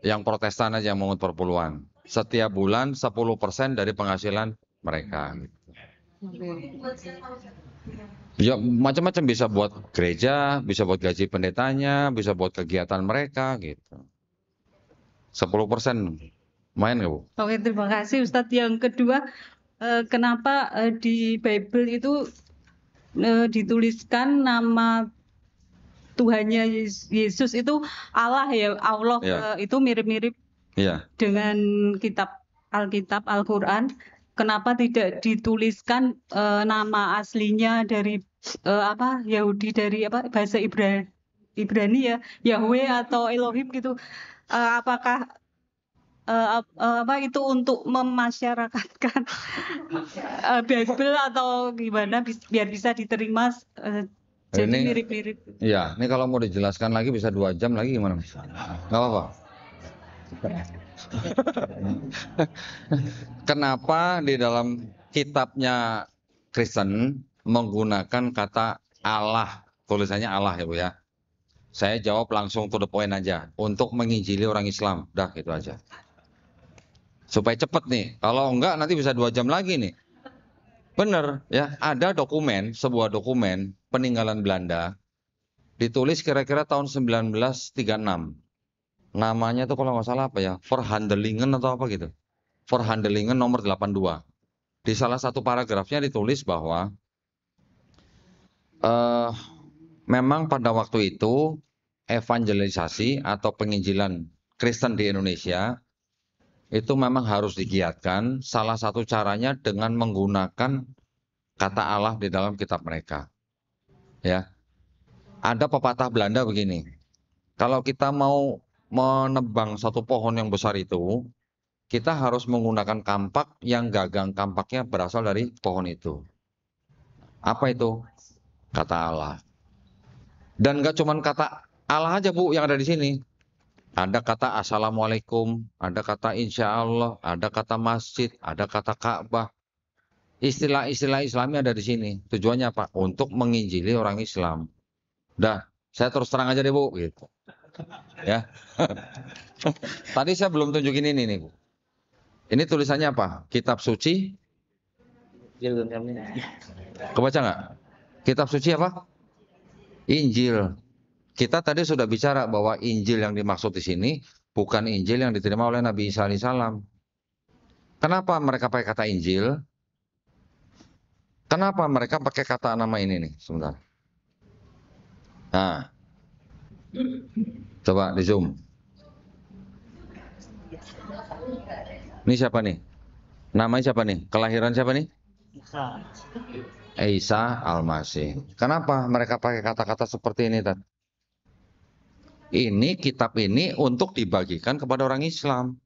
yang Protestan aja yang memungut perpuluhan. Setiap bulan 10% dari penghasilan mereka. Ya macam-macam, bisa buat gereja, bisa buat gaji pendetanya, bisa buat kegiatan mereka gitu. 10% main nggak Bu? Oke, terima kasih Ustadz. Yang kedua, kenapa di Bible itu dituliskan nama Tuhannya Yesus itu Allah ya, Allah Ya. itu mirip-mirip Iya. dengan kitab Alkitab, Al-Quran. Kenapa tidak dituliskan nama aslinya dari Yahudi, dari bahasa Ibrani ya, Yahweh atau Elohim gitu? Apakah itu untuk memasyarakatkan Bible atau gimana biar bisa diterima jadi Ini- mirip-mirip? Iya, ini kalau mau dijelaskan lagi bisa 2 jam lagi gimana? Nggak apa-apa. Kenapa di dalam kitabnya Kristen menggunakan kata Allah, tulisannya Allah ya Bu ya? Saya jawab langsung to the point aja, untuk menginjili orang Islam, dah gitu aja. Supaya cepet nih, kalau enggak nanti bisa 2 jam lagi nih. Bener ya, ada dokumen, sebuah dokumen peninggalan Belanda, ditulis kira-kira tahun 1936. Namanya tuh kalau nggak salah apa ya, Verhandelingen atau apa gitu. Verhandelingen nomor 82. Di salah satu paragrafnya ditulis bahwa memang pada waktu itu evangelisasi atau penginjilan Kristen di Indonesia itu memang harus digiatkan. Salah satu caranya dengan menggunakan kata Allah di dalam kitab mereka. Ya. Ada pepatah Belanda begini. Kalau kita mau menebang satu pohon yang besar itu, kita harus menggunakan kampak yang gagang kampaknya berasal dari pohon itu. Apa itu? Kata Allah. Dan nggak cuma kata Allah aja Bu yang ada di sini. Ada kata Assalamualaikum, ada kata Insya Allah, ada kata masjid, ada kata Ka'bah. Istilah-istilah Islami ada di sini. Tujuannya apa? Untuk menginjili orang Islam. Dah, saya terus terang aja deh Bu, gitu. Ya. Tadi saya belum tunjukin ini nih Bu. Ini tulisannya apa? Kitab suci. Kebaca nggak? Kitab suci apa? Injil. Kita tadi sudah bicara bahwa Injil yang dimaksud di sini bukan Injil yang diterima oleh Nabi Isa alaihissalam. Kenapa mereka pakai kata Injil? Kenapa mereka pakai kata nama ini nih? Sebentar. Nah, coba di zoom. Ini siapa nih? Namanya siapa nih? Kelahiran siapa nih? Isa Al-Masih. Kenapa mereka pakai kata-kata seperti ini, Tad? Ini kitab ini untuk dibagikan kepada orang Islam.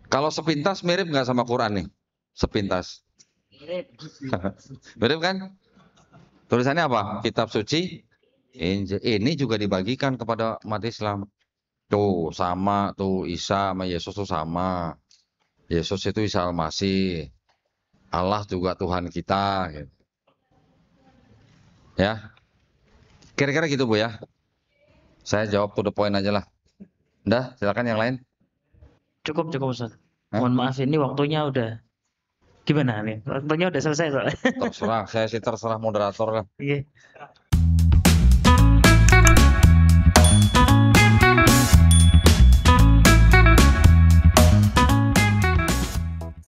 Kalau sepintas mirip nggak sama Quran nih? Sepintas. Mirip kan? Tulisannya apa? Kitab suci Injil. Ini juga dibagikan kepada umat Islam. Tuh sama, tuh Isa sama Yesus tuh sama. Yesus itu Isa Al-Masih. Allah juga Tuhan kita. Gitu. Ya. Kira-kira gitu Bu ya. Saya jawab to the point aja lah. Udah, silakan yang lain. Cukup Ustaz. Mohon maaf ini waktunya udah gimana nih? Waktunya udah selesai soalnya. Terserah, saya sih terserah moderator lah. Iya.